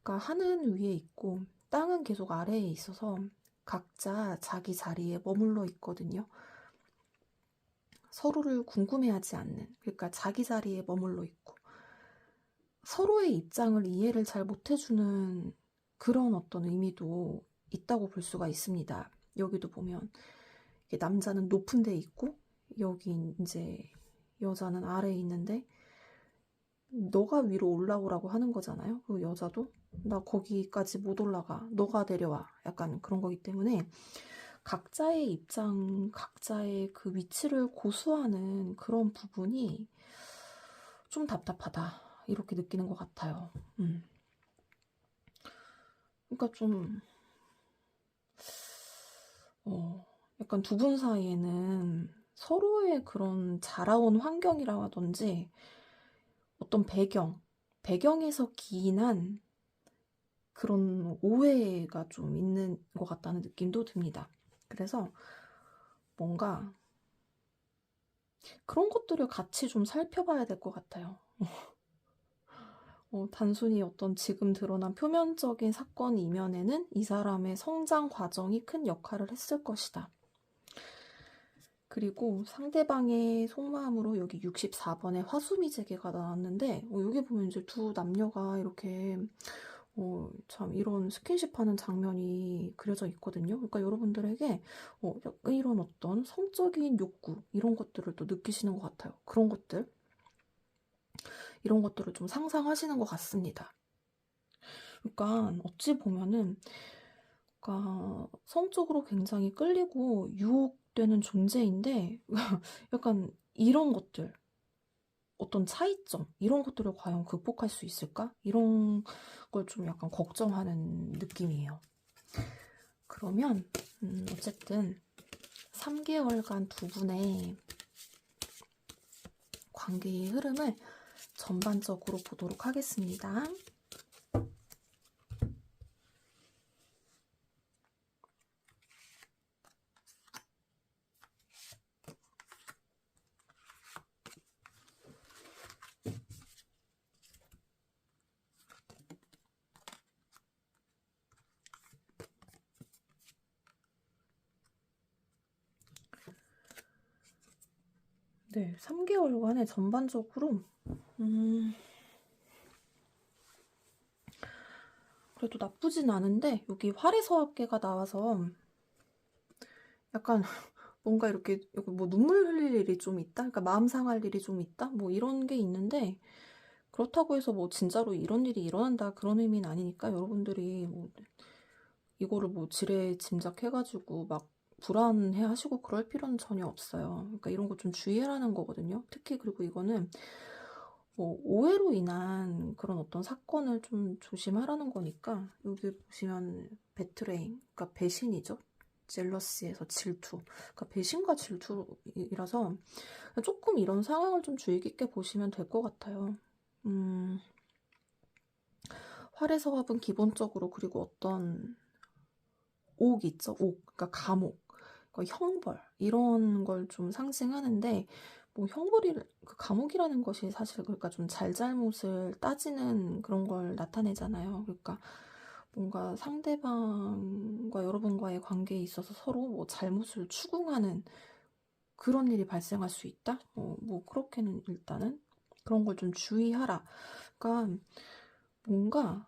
그러니까 하늘은 위에 있고 땅은 계속 아래에 있어서 각자 자기 자리에 머물러 있거든요. 서로를 궁금해하지 않는, 그러니까 자기 자리에 머물러 있고 서로의 입장을 이해를 잘 못해주는 그런 어떤 의미도 있다고 볼 수가 있습니다. 여기도 보면 이게 남자는 높은 데 있고 여기 이제 여자는 아래에 있는데 너가 위로 올라오라고 하는 거잖아요. 그 여자도 나 거기까지 못 올라가. 너가 내려와. 약간 그런 거기 때문에 각자의 입장, 각자의 그 위치를 고수하는 그런 부분이 좀 답답하다. 이렇게 느끼는 것 같아요. 그러니까 좀 약간 두 분 사이에는 서로의 그런 자라온 환경이라든지 어떤 배경에서 기인한 그런 오해가 좀 있는 것 같다는 느낌도 듭니다. 그래서 뭔가 그런 것들을 같이 좀 살펴봐야 될 것 같아요. 단순히 어떤 지금 드러난 표면적인 사건 이면에는 이 사람의 성장 과정이 큰 역할을 했을 것이다. 그리고 상대방의 속마음으로 여기 64번에 화수미제계가 나왔는데 여기 보면 이제 두 남녀가 이렇게 참 이런 스킨십 하는 장면이 그려져 있거든요. 그러니까 여러분들에게 약간 이런 어떤 성적인 욕구 이런 것들을 또 느끼시는 것 같아요. 이런 것들을 좀 상상하시는 것 같습니다. 그러니까 어찌 보면은 그러니까 성적으로 굉장히 끌리고 유혹되는 존재인데 약간 이런 것들 어떤 차이점 이런 것들을 과연 극복할 수 있을까? 이런 걸 좀 약간 걱정하는 느낌이에요. 그러면 어쨌든 3개월간 두 분의 관계의 흐름을 전반적으로 보도록 하겠습니다. 네, 3개월간의 전반적으로 그래도 나쁘진 않은데 여기 활의서합계가 나와서 약간 뭔가 이렇게 뭐 눈물 흘릴 일이 좀 있다? 그러니까 마음 상할 일이 좀 있다? 뭐 이런 게 있는데 그렇다고 해서 뭐 진짜로 이런 일이 일어난다 그런 의미는 아니니까 여러분들이 뭐 이거를 뭐 지레 짐작해가지고 막 불안해 하시고 그럴 필요는 전혀 없어요. 그러니까 이런 거 좀 주의하라는 거거든요. 특히 그리고 이거는 뭐 오해로 인한 그런 어떤 사건을 좀 조심하라는 거니까 여기 보시면 베트레인, 그러니까 배신이죠. 젤러시에서 질투, 그러니까 배신과 질투이라서 조금 이런 상황을 좀 주의 깊게 보시면 될 것 같아요. 활의 서합은 기본적으로 그리고 어떤 옥 있죠, 옥, 그러니까 감옥, 그러니까 형벌 이런 걸 좀 상징하는데 뭐 그 감옥이라는 것이 사실 그러니까 좀 잘잘못을 따지는 그런 걸 나타내잖아요. 그러니까 뭔가 상대방과 여러분과의 관계에 있어서 서로 뭐 잘못을 추궁하는 그런 일이 발생할 수 있다? 뭐 그렇게는 일단은 그런 걸 좀 주의하라. 그러니까 뭔가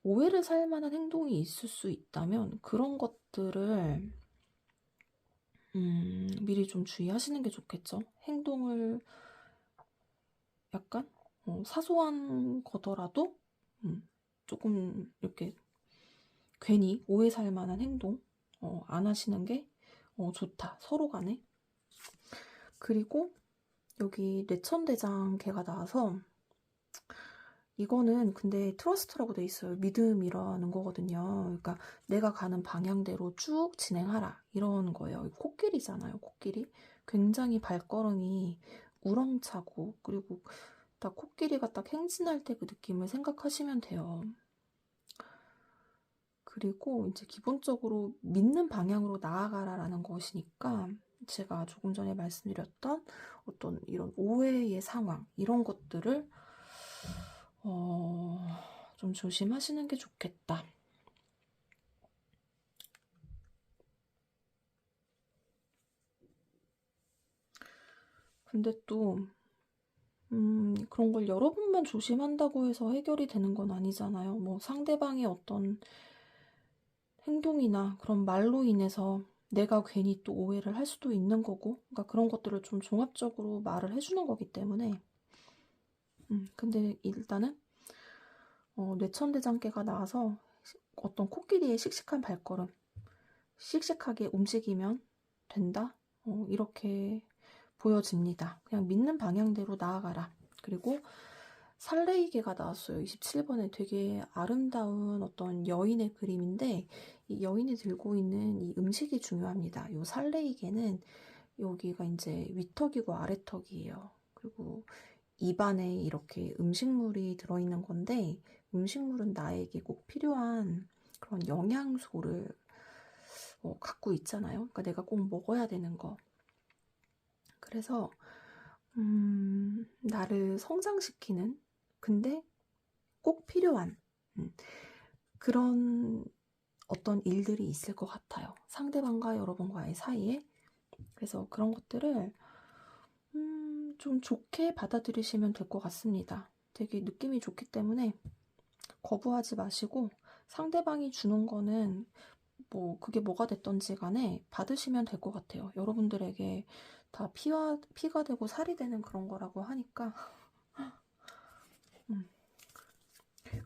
오해를 살 만한 행동이 있을 수 있다면 그런 것들을 미리 좀 주의하시는 게 좋겠죠. 행동을 약간 사소한 거더라도 조금 이렇게 괜히 오해 살 만한 행동 안 하시는 게 좋다. 서로 간에. 그리고 여기 뇌천대장 개가 나와서 이거는 근데 트러스트라고 돼 있어요. 믿음이라는 거거든요. 그러니까 내가 가는 방향대로 쭉 진행하라 이런 거예요. 코끼리잖아요. 코끼리. 굉장히 발걸음이 우렁차고 그리고 딱 코끼리가 딱 행진할 때 그 느낌을 생각하시면 돼요. 그리고 이제 기본적으로 믿는 방향으로 나아가라라는 것이니까 제가 조금 전에 말씀드렸던 어떤 이런 오해의 상황 이런 것들을 좀 조심하시는 게 좋겠다. 근데 또 그런 걸 여러분만 조심한다고 해서 해결이 되는 건 아니잖아요. 뭐 상대방의 어떤 행동이나 그런 말로 인해서 내가 괜히 또 오해를 할 수도 있는 거고, 그러니까 그런 것들을 좀 종합적으로 말을 해주는 거기 때문에, 근데 일단은, 뇌천대장계가 나와서 어떤 코끼리의 씩씩한 발걸음, 씩씩하게 움직이면 된다? 이렇게 보여집니다. 그냥 믿는 방향대로 나아가라. 그리고 살레이계가 나왔어요. 27번에 되게 아름다운 어떤 여인의 그림인데 이 여인이 들고 있는 이 음식이 중요합니다. 이 살레이계는 여기가 이제 윗턱이고 아래턱이에요. 그리고 입안에 이렇게 음식물이 들어있는 건데 음식물은 나에게 꼭 필요한 그런 영양소를 갖고 있잖아요. 그러니까 내가 꼭 먹어야 되는 거. 그래서 나를 성장시키는 근데 꼭 필요한 그런 어떤 일들이 있을 것 같아요. 상대방과 여러분과의 사이에. 그래서 그런 것들을 좀 좋게 받아들이시면 될 것 같습니다. 되게 느낌이 좋기 때문에 거부하지 마시고 상대방이 주는 거는 뭐 그게 뭐가 됐던지 간에 받으시면 될 것 같아요. 여러분들에게 다 피가 되고 살이 되는 그런 거라고 하니까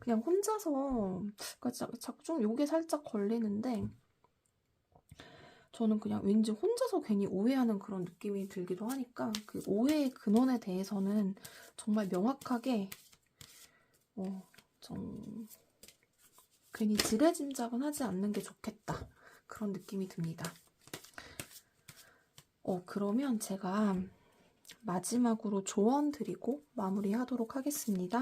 그냥 혼자서 그러니까 좀 요게 살짝 걸리는데 저는 그냥 왠지 혼자서 괜히 오해하는 그런 느낌이 들기도 하니까 그 오해의 근원에 대해서는 정말 명확하게 좀 괜히 지레짐작은 하지 않는 게 좋겠다 그런 느낌이 듭니다. 그러면 제가 마지막으로 조언 드리고 마무리하도록 하겠습니다.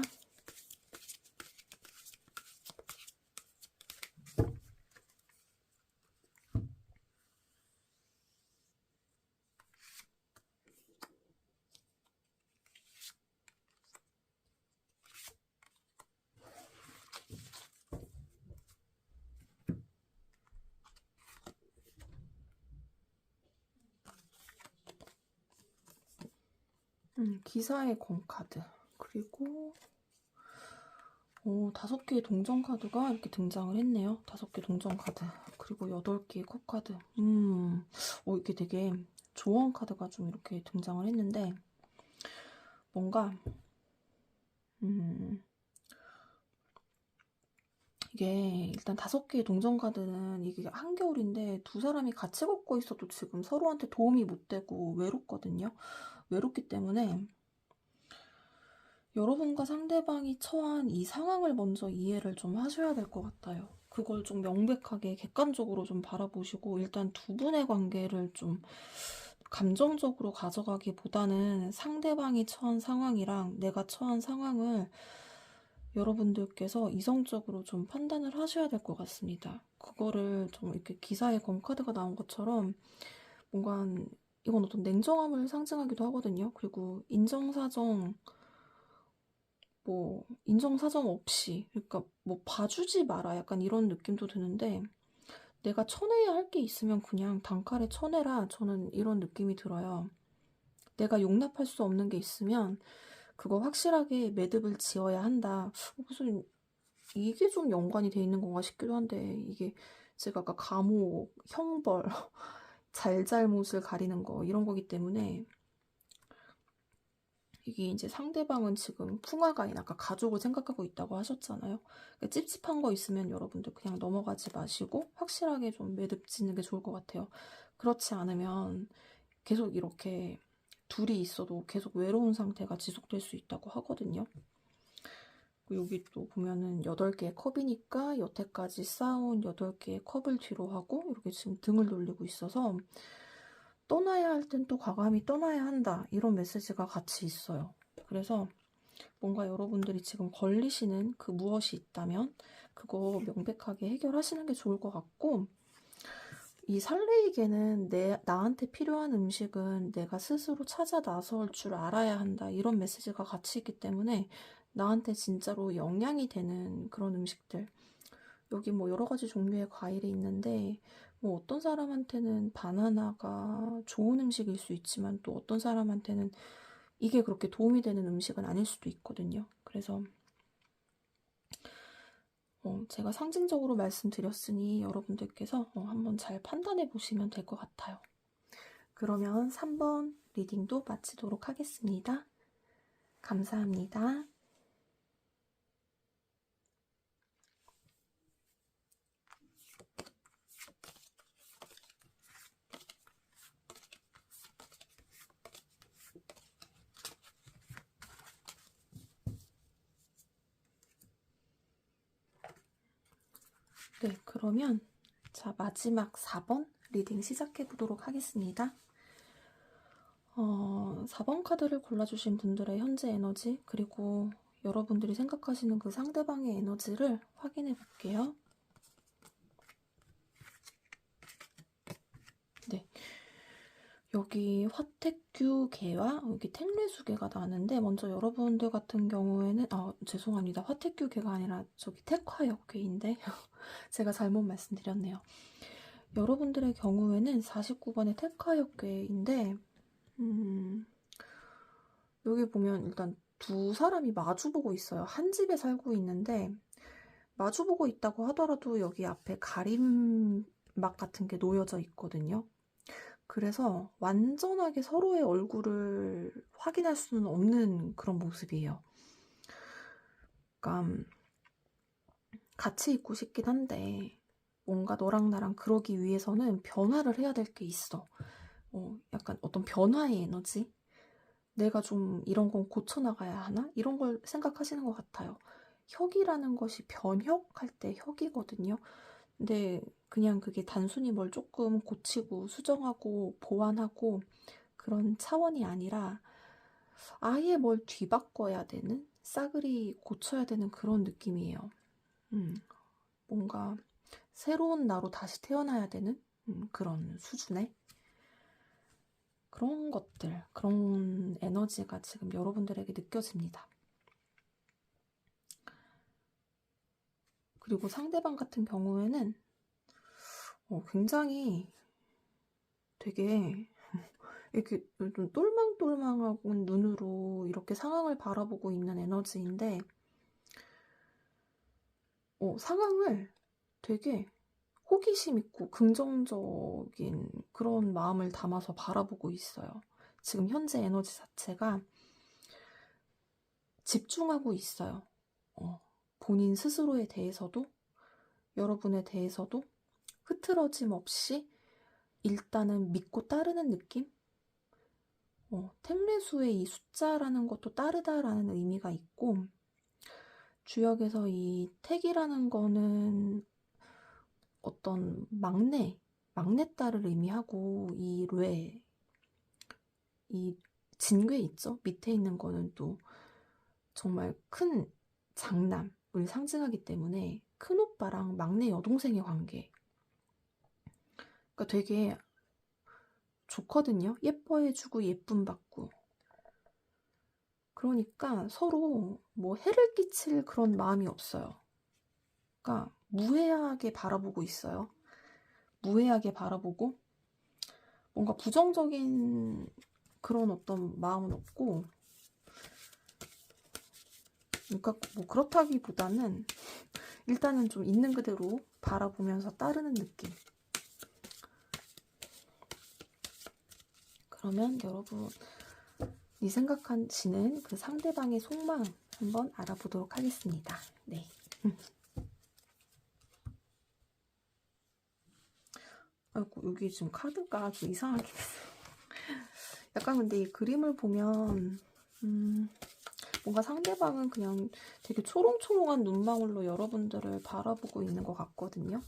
기사의 권카드 그리고 5개의 동전 카드가 이렇게 등장을 했네요. 5개 동전 카드 그리고 8개의 컵카드 이게 되게 조언 카드가 좀 이렇게 등장을 했는데 뭔가 이게 일단 5개의 동전 카드는 이게 한겨울인데 두 사람이 같이 걷고 있어도 지금 서로한테 도움이 못 되고 외롭거든요. 외롭기 때문에 여러분과 상대방이 처한 이 상황을 먼저 이해를 좀 하셔야 될 것 같아요. 그걸 좀 명백하게 객관적으로 좀 바라보시고 일단 두 분의 관계를 좀 감정적으로 가져가기보다는 상대방이 처한 상황이랑 내가 처한 상황을 여러분들께서 이성적으로 좀 판단을 하셔야 될 것 같습니다. 그거를 좀 이렇게 기사에 검카드가 나온 것처럼 뭔가 이건 어떤 냉정함을 상징하기도 하거든요. 그리고 인정사정 없이 그러니까 뭐 봐주지 마라 약간 이런 느낌도 드는데 내가 쳐내야 할 게 있으면 그냥 단칼에 쳐내라 저는 이런 느낌이 들어요. 내가 용납할 수 없는 게 있으면 그거 확실하게 매듭을 지어야 한다. 무슨 이게 좀 연관이 돼 있는 건가 싶기도 한데 이게 제가 아까 감옥, 형벌, 잘잘못을 가리는 거 이런 거기 때문에 이게 이제 상대방은 지금 풍화가 아닌 아까 가족을 생각하고 있다고 하셨잖아요. 그러니까 찝찝한 거 있으면 여러분들 그냥 넘어가지 마시고 확실하게 좀 매듭 짓는 게 좋을 것 같아요. 그렇지 않으면 계속 이렇게 둘이 있어도 계속 외로운 상태가 지속될 수 있다고 하거든요. 여기 또 보면은 8개의 컵이니까 여태까지 쌓아온 8개의 컵을 뒤로 하고 이렇게 지금 등을 돌리고 있어서 떠나야 할 땐 또 과감히 떠나야 한다 이런 메시지가 같이 있어요. 그래서 뭔가 여러분들이 지금 걸리시는 그 무엇이 있다면 그거 명백하게 해결하시는 게 좋을 것 같고 이 살레이게는 나한테 필요한 음식은 내가 스스로 찾아 나설 줄 알아야 한다 이런 메시지가 같이 있기 때문에 나한테 진짜로 영향이 되는 그런 음식들 여기 뭐 여러 가지 종류의 과일이 있는데 뭐 어떤 사람한테는 바나나가 좋은 음식일 수 있지만 또 어떤 사람한테는 이게 그렇게 도움이 되는 음식은 아닐 수도 있거든요. 그래서 제가 상징적으로 말씀드렸으니 여러분들께서 한번 잘 판단해 보시면 될 것 같아요. 그러면 3번 리딩도 마치도록 하겠습니다. 감사합니다. 네, 그러면 자, 마지막 4번 리딩 시작해 보도록 하겠습니다. 4번 카드를 골라주신 분들의 현재 에너지, 그리고 여러분들이 생각하시는 그 상대방의 에너지를 확인해 볼게요. 네. 여기 화택규개와 여기 택례수개가 나는데, 먼저 여러분들 같은 경우에는 죄송합니다. 화택규개가 아니라 저기 택화역개인데 제가 잘못 말씀드렸네요. 여러분들의 경우에는 49번의 택화역개인데 여기 보면 일단 두 사람이 마주보고 있어요. 한 집에 살고 있는데 마주보고 있다고 하더라도 여기 앞에 가림막 같은 게 놓여져 있거든요. 그래서 완전하게 서로의 얼굴을 확인할 수는 없는 그런 모습이에요. 그러니까 같이 있고 싶긴 한데 뭔가 너랑 나랑 그러기 위해서는 변화를 해야 될 게 있어. 약간 어떤 변화의 에너지? 내가 좀 이런 건 고쳐나가야 하나? 이런 걸 생각하시는 것 같아요. 혁이라는 것이 변혁할 때 혁이거든요. 근데 그냥 그게 단순히 뭘 조금 고치고 수정하고 보완하고 그런 차원이 아니라 아예 뭘 뒤바꿔야 되는, 싸그리 고쳐야 되는 그런 느낌이에요. 뭔가 새로운 나로 다시 태어나야 되는 그런 수준의 그런 것들, 그런 에너지가 지금 여러분들에게 느껴집니다. 그리고 상대방 같은 경우에는 굉장히 되게 이렇게 좀 똘망똘망한 눈으로 이렇게 상황을 바라보고 있는 에너지인데 상황을 되게 호기심 있고 긍정적인 그런 마음을 담아서 바라보고 있어요. 지금 현재 에너지 자체가 집중하고 있어요. 본인 스스로에 대해서도 여러분에 대해서도 흐트러짐 없이 일단은 믿고 따르는 느낌? 택례수의 이 숫자라는 것도 따르다라는 의미가 있고, 주역에서 이 택이라는 거는 어떤 막내딸을 의미하고, 이 진괴 있죠? 밑에 있는 거는 또 정말 큰 장남을 상징하기 때문에 큰 오빠랑 막내 여동생의 관계. 그러니까 되게 좋거든요. 예뻐해주고 예쁨 받고. 그러니까 서로 뭐 해를 끼칠 그런 마음이 없어요. 그러니까 무해하게 바라보고 있어요. 무해하게 바라보고 뭔가 부정적인 그런 어떤 마음은 없고, 그러니까 뭐 그렇다기보다는 일단은 좀 있는 그대로 바라보면서 따르는 느낌. 그러면 여러분이 생각하시는 그 상대방의 속마음 한번 알아보도록 하겠습니다. 네. 아이고, 여기 지금 카드가 좀 이상하게 됐어요. 약간 근데 이 그림을 보면 뭔가 상대방은 그냥 되게 초롱초롱한 눈망울로 여러분들을 바라보고 있는 것 같거든요.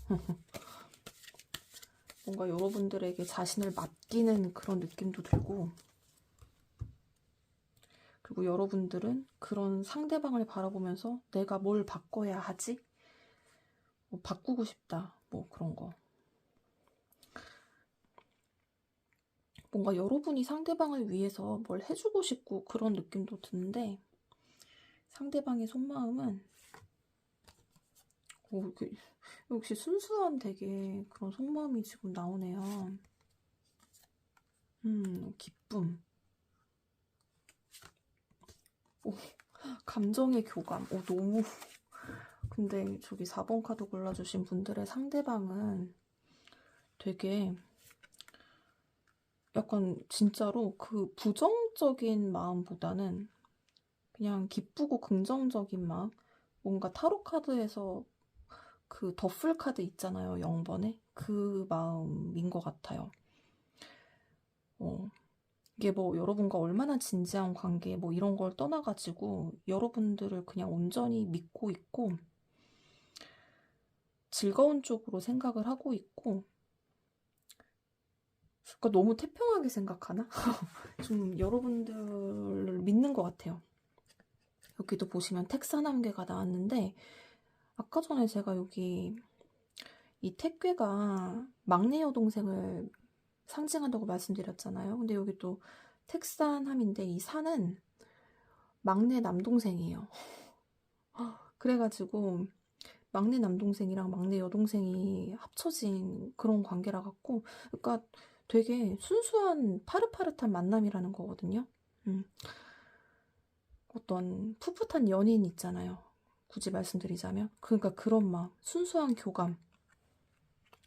뭔가 여러분들에게 자신을 맡기는 그런 느낌도 들고, 그리고 여러분들은 그런 상대방을 바라보면서 내가 뭘 바꿔야 하지? 뭐 바꾸고 싶다, 뭐 그런 거. 뭔가 여러분이 상대방을 위해서 뭘 해주고 싶고 그런 느낌도 드는데, 상대방의 속마음은 역시 순수한 되게 그런 속마음이 지금 나오네요. 기쁨. 감정의 교감. 너무 근데 저기 4번 카드 골라주신 분들의 상대방은 되게 약간 진짜로 그 부정적인 마음보다는 그냥 기쁘고 긍정적인 마음? 뭔가 타로 카드에서 그 더플 카드 있잖아요, 0번에. 그 마음인 것 같아요. 이게 뭐 여러분과 얼마나 진지한 관계 뭐 이런 걸 떠나가지고 여러분들을 그냥 온전히 믿고 있고 즐거운 쪽으로 생각을 하고 있고, 그러니까 너무 태평하게 생각하나? 좀 여러분들을 믿는 것 같아요. 여기도 보시면 택사남괴가 나왔는데, 아까 전에 제가 여기 이 택괴가 막내 여동생을 상징한다고 말씀드렸잖아요. 근데 여기 또 택산함인데 이 산은 막내 남동생이에요. 그래가지고 막내 남동생이랑 막내 여동생이 합쳐진 그런 관계라 갖고, 그러니까 되게 순수한 파릇파릇한 만남이라는 거거든요. 어떤 풋풋한 연인 있잖아요. 굳이 말씀드리자면. 그러니까 그런 마음, 순수한 교감,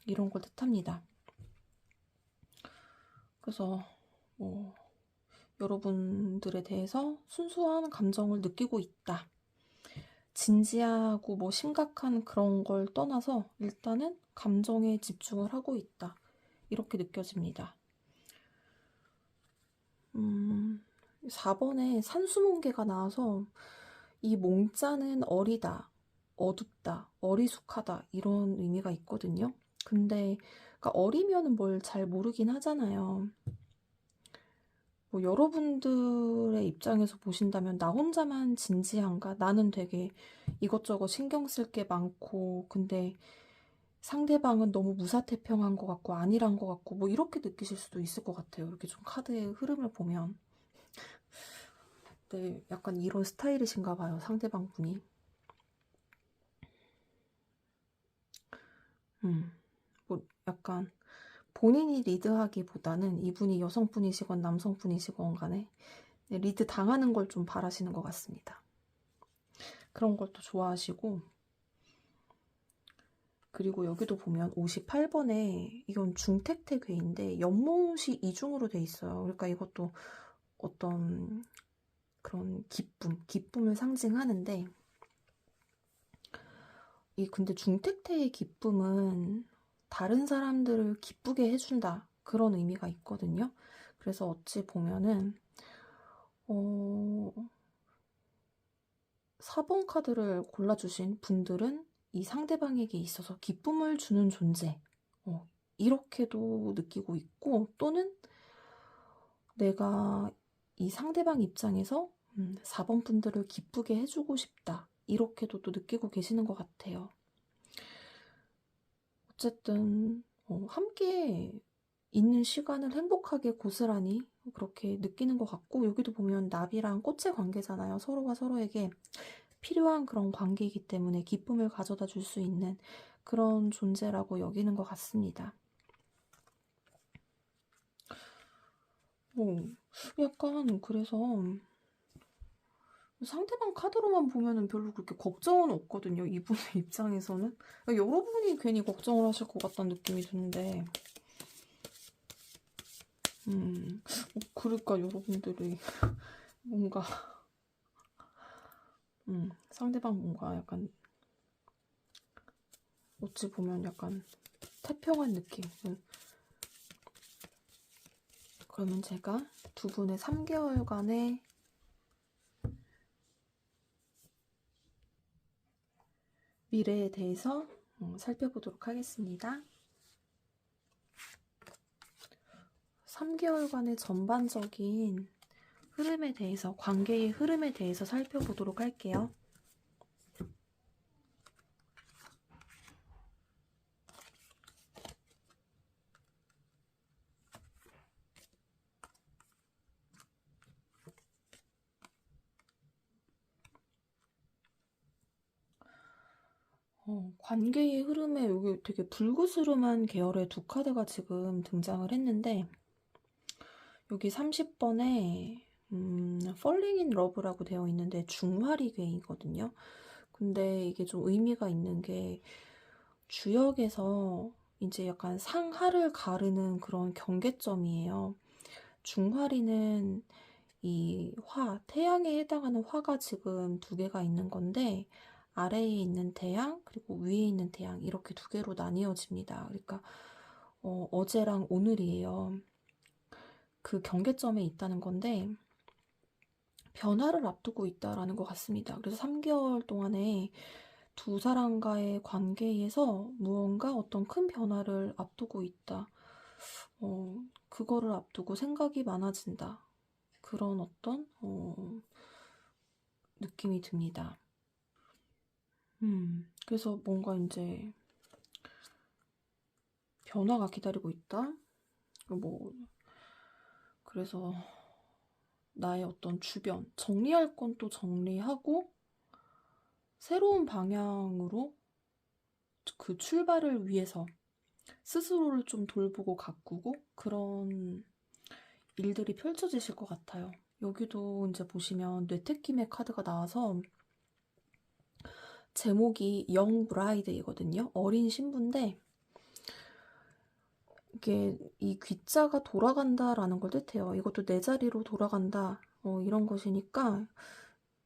이런 걸 뜻합니다. 그래서 여러분들에 대해서 순수한 감정을 느끼고 있다. 진지하고 뭐 심각한 그런 걸 떠나서 일단은 감정에 집중을 하고 있다. 이렇게 느껴집니다. 4번에 산수몽개가 나와서 이 몽자는 어리다, 어둡다, 어리숙하다 이런 의미가 있거든요. 근데 그러니까 어리면 뭘 잘 모르긴 하잖아요. 뭐 여러분들의 입장에서 보신다면 나 혼자만 진지한가? 나는 되게 이것저것 신경 쓸 게 많고 근데 상대방은 너무 무사태평한 것 같고 안일한 것 같고 뭐 이렇게 느끼실 수도 있을 것 같아요. 이렇게 좀 카드의 흐름을 보면. 네, 약간 이런 스타일이신가 봐요, 상대방 분이. 뭐 약간 본인이 리드하기보다는 이분이 여성분이시건 남성분이시건 간에 리드 당하는 걸 좀 바라시는 것 같습니다. 그런 걸 또 좋아하시고, 그리고 여기도 보면 58번에 이건 중택태괴인데 연못이 이중으로 돼 있어요. 그러니까 이것도 어떤 그런 기쁨을 상징하는데, 근데 중택태의 기쁨은 다른 사람들을 기쁘게 해준다, 그런 의미가 있거든요. 그래서 어찌 보면은 4번 카드를 골라주신 분들은 이 상대방에게 있어서 기쁨을 주는 존재, 이렇게도 느끼고 있고, 또는 내가 이 상대방 입장에서 4번 분들을 기쁘게 해주고 싶다, 이렇게도 또 느끼고 계시는 것 같아요. 어쨌든 함께 있는 시간을 행복하게 고스란히 그렇게 느끼는 것 같고, 여기도 보면 나비랑 꽃의 관계잖아요. 서로가 서로에게 필요한 그런 관계이기 때문에 기쁨을 가져다 줄 수 있는 그런 존재라고 여기는 것 같습니다. 약간 그래서 상대방 카드로만 보면은 별로 그렇게 걱정은 없거든요, 이분의 입장에서는. 여러분이 괜히 걱정을 하실 것 같다는 느낌이 드는데, 그러니까 여러분들이 뭔가 상대방 뭔가 약간 어찌 보면 약간 태평한 느낌. 그러면 제가 두 분의 3개월간의 미래에 대해서 살펴보도록 하겠습니다. 3개월간의 전반적인 흐름에 대해서, 관계의 흐름에 대해서 살펴보도록 할게요. 관계의 흐름에 여기 되게 불그스름한 계열의 두 카드가 지금 등장을 했는데, 여기 30번에 Falling in Love라고 되어 있는데 중화리괴이거든요. 근데 이게 좀 의미가 있는 게 주역에서 이제 약간 상하를 가르는 그런 경계점이에요. 중화리는 이 태양에 해당하는 화가 지금 두 개가 있는 건데 아래에 있는 태양 그리고 위에 있는 태양 이렇게 두 개로 나뉘어집니다. 그러니까 어제랑 오늘이에요. 그 경계점에 있다는 건데 변화를 앞두고 있다라는 것 같습니다. 그래서 3개월 동안에 두 사람과의 관계에서 무언가 어떤 큰 변화를 앞두고 있다. 그거를 앞두고 생각이 많아진다. 그런 어떤 느낌이 듭니다. 그래서 뭔가 이제 변화가 기다리고 있다. 뭐 그래서 나의 어떤 주변 정리할 건 또 정리하고 새로운 방향으로 그 출발을 위해서 스스로를 좀 돌보고 가꾸고 그런 일들이 펼쳐지실 것 같아요. 여기도 이제 보시면 뇌택김의 카드가 나와서 제목이 영 브라이드이거든요. 어린 신부인데 이게 이 귀자가 돌아간다라는 걸 뜻해요. 이것도 내 자리로 돌아간다 이런 것이니까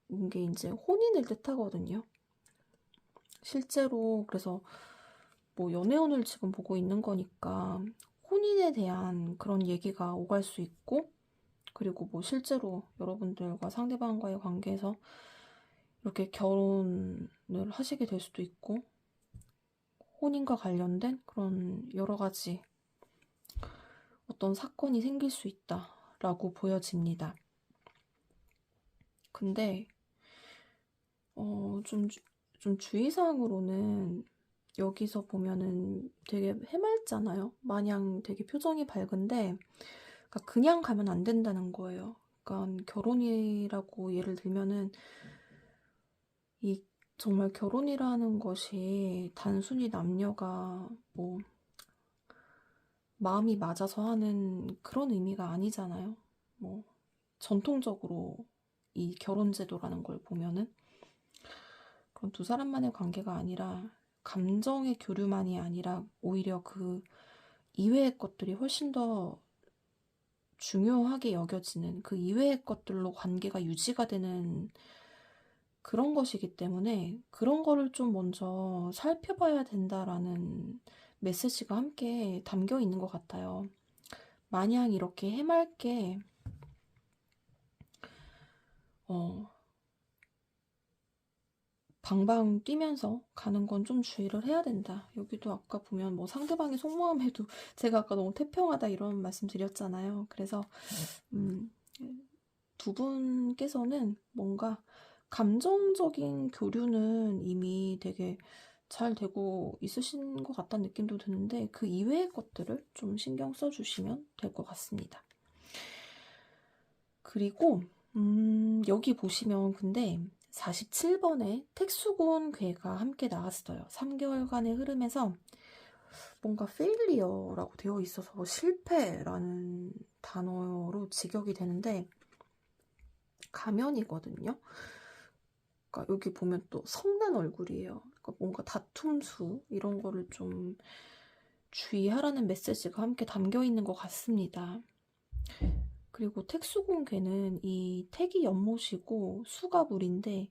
이게 이제 혼인을 뜻하거든요. 실제로 그래서 뭐 연애운을 지금 보고 있는 거니까 혼인에 대한 그런 얘기가 오갈 수 있고 그리고 뭐 실제로 여러분들과 상대방과의 관계에서 이렇게 결혼을 하시게 될 수도 있고 혼인과 관련된 그런 여러 가지 어떤 사건이 생길 수 있다라고 보여집니다. 근데 좀 주의사항으로는 여기서 보면은 되게 해맑잖아요. 마냥 되게 표정이 밝은데 그러니까 그냥 가면 안 된다는 거예요. 그러니까 결혼이라고 예를 들면은 이 정말 결혼이라는 것이 단순히 남녀가 뭐 마음이 맞아서 하는 그런 의미가 아니잖아요. 뭐 전통적으로 이 결혼 제도라는 걸 보면은 그런 두 사람만의 관계가 아니라 감정의 교류만이 아니라 오히려 그 이외의 것들이 훨씬 더 중요하게 여겨지는 그 이외의 것들로 관계가 유지가 되는 그런 것이기 때문에 그런 거를 좀 먼저 살펴봐야 된다라는 메시지가 함께 담겨 있는 것 같아요. 마냥 이렇게 해맑게 방방 뛰면서 가는 건 좀 주의를 해야 된다. 여기도 아까 보면 뭐 상대방의 속마음에도 제가 아까 너무 태평하다 이런 말씀 드렸잖아요. 그래서 두 분께서는 뭔가 감정적인 교류는 이미 되게 잘 되고 있으신 것 같다는 느낌도 드는데 그 이외의 것들을 좀 신경 써주시면 될 것 같습니다. 그리고 여기 보시면 근데 47번에 택수곤 괴가 함께 나왔어요. 3개월간의 흐름에서 뭔가 failure라고 되어 있어서 실패라는 단어로 직역이 되는데 가면이거든요. 그러니까 여기 보면 또 성난 얼굴이에요. 그러니까 뭔가 다툼수 이런 거를 좀 주의하라는 메시지가 함께 담겨 있는 것 같습니다. 그리고 택수공개는 이 택이 연못이고 수가 물인데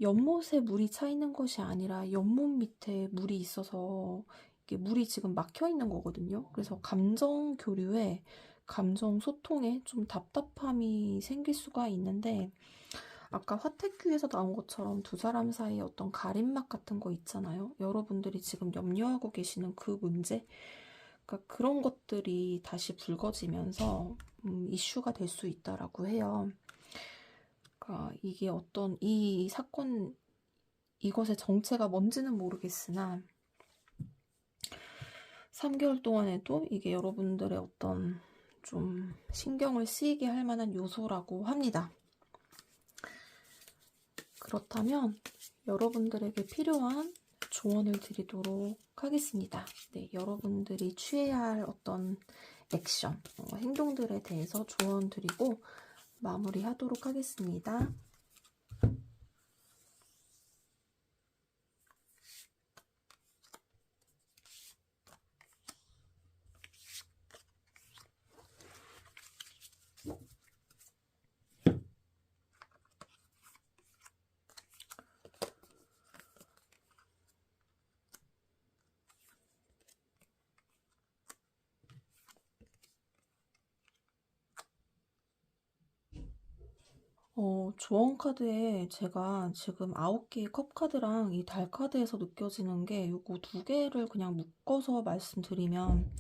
연못에 물이 차 있는 것이 아니라 연못 밑에 물이 있어서 이게 물이 지금 막혀 있는 거거든요. 그래서 감정 교류에 감정 소통에 좀 답답함이 생길 수가 있는데 아까 화택큐에서 나온 것처럼 두 사람 사이에 어떤 가림막 같은 거 있잖아요. 여러분들이 지금 염려하고 계시는 그 문제 그러니까 그런 것들이 다시 불거지면서 이슈가 될 수 있다라고 해요. 그러니까 이게 어떤 이 사건 이것의 정체가 뭔지는 모르겠으나 3개월 동안에도 이게 여러분들의 어떤 좀 신경을 쓰이게 할 만한 요소라고 합니다. 그렇다면 여러분들에게 필요한 조언을 드리도록 하겠습니다. 네, 여러분들이 취해야 할 어떤 액션, 행동들에 대해서 조언 드리고 마무리하도록 하겠습니다. 조언 카드에 제가 지금 9개의 컵 카드랑 이 달 카드에서 느껴지는 게 요거 두 개를 그냥 묶어서 말씀드리면,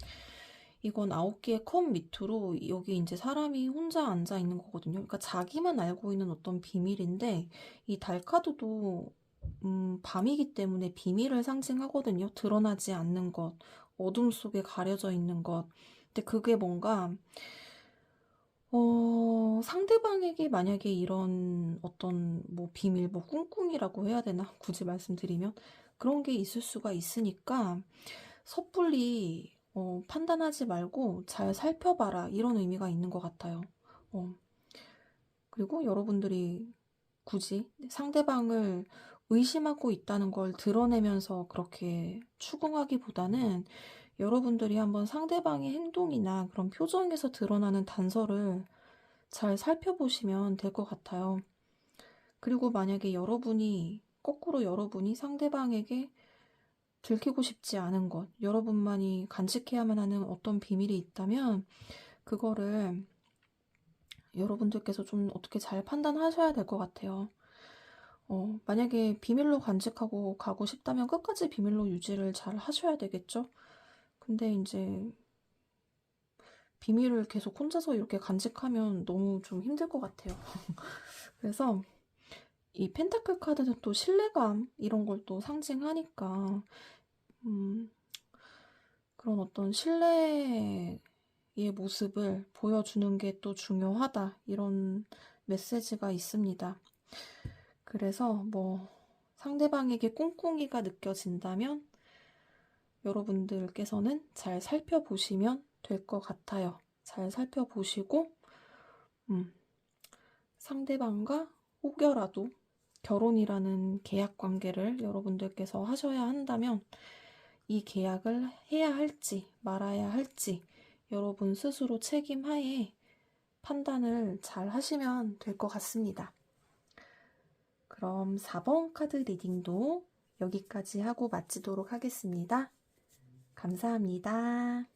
이건 9개의 컵 밑으로 여기 이제 사람이 혼자 앉아 있는 거거든요. 그러니까 자기만 알고 있는 어떤 비밀인데, 이 달 카드도 밤이기 때문에 비밀을 상징하거든요. 드러나지 않는 것, 어둠 속에 가려져 있는 것. 근데 그게 뭔가 상대방에게 만약에 이런 어떤 뭐 비밀, 뭐 꿍꿍이라고 해야 되나? 굳이 말씀드리면 그런 게 있을 수가 있으니까 섣불리 판단하지 말고 잘 살펴봐라, 이런 의미가 있는 것 같아요. 어, 그리고 여러분들이 굳이 상대방을 의심하고 있다는 걸 드러내면서 그렇게 추궁하기보다는 여러분들이 한번 상대방의 행동이나 그런 표정에서 드러나는 단서를 잘 살펴보시면 될 것 같아요. 그리고 만약에 거꾸로 여러분이 상대방에게 들키고 싶지 않은 것, 여러분만이 간직해야만 하는 어떤 비밀이 있다면 그거를 여러분들께서 좀 어떻게 잘 판단하셔야 될 것 같아요. 만약에 비밀로 간직하고 가고 싶다면 끝까지 비밀로 유지를 잘 하셔야 되겠죠? 근데 이제 비밀을 계속 혼자서 이렇게 간직하면 너무 좀 힘들 것 같아요. 그래서 이 펜타클 카드는 또 신뢰감 이런 걸 또 상징하니까 음, 그런 어떤 신뢰의 모습을 보여주는 게 또 중요하다, 이런 메시지가 있습니다. 그래서 뭐 상대방에게 꿍꿍이가 느껴진다면 여러분들께서는 잘 살펴보시면 될 것 같아요. 잘 살펴보시고 상대방과 혹여라도 결혼이라는 계약 관계를 여러분들께서 하셔야 한다면 이 계약을 해야 할지 말아야 할지 여러분 스스로 책임하에 판단을 잘 하시면 될 것 같습니다. 그럼 4번 카드 리딩도 여기까지 하고 마치도록 하겠습니다. 감사합니다.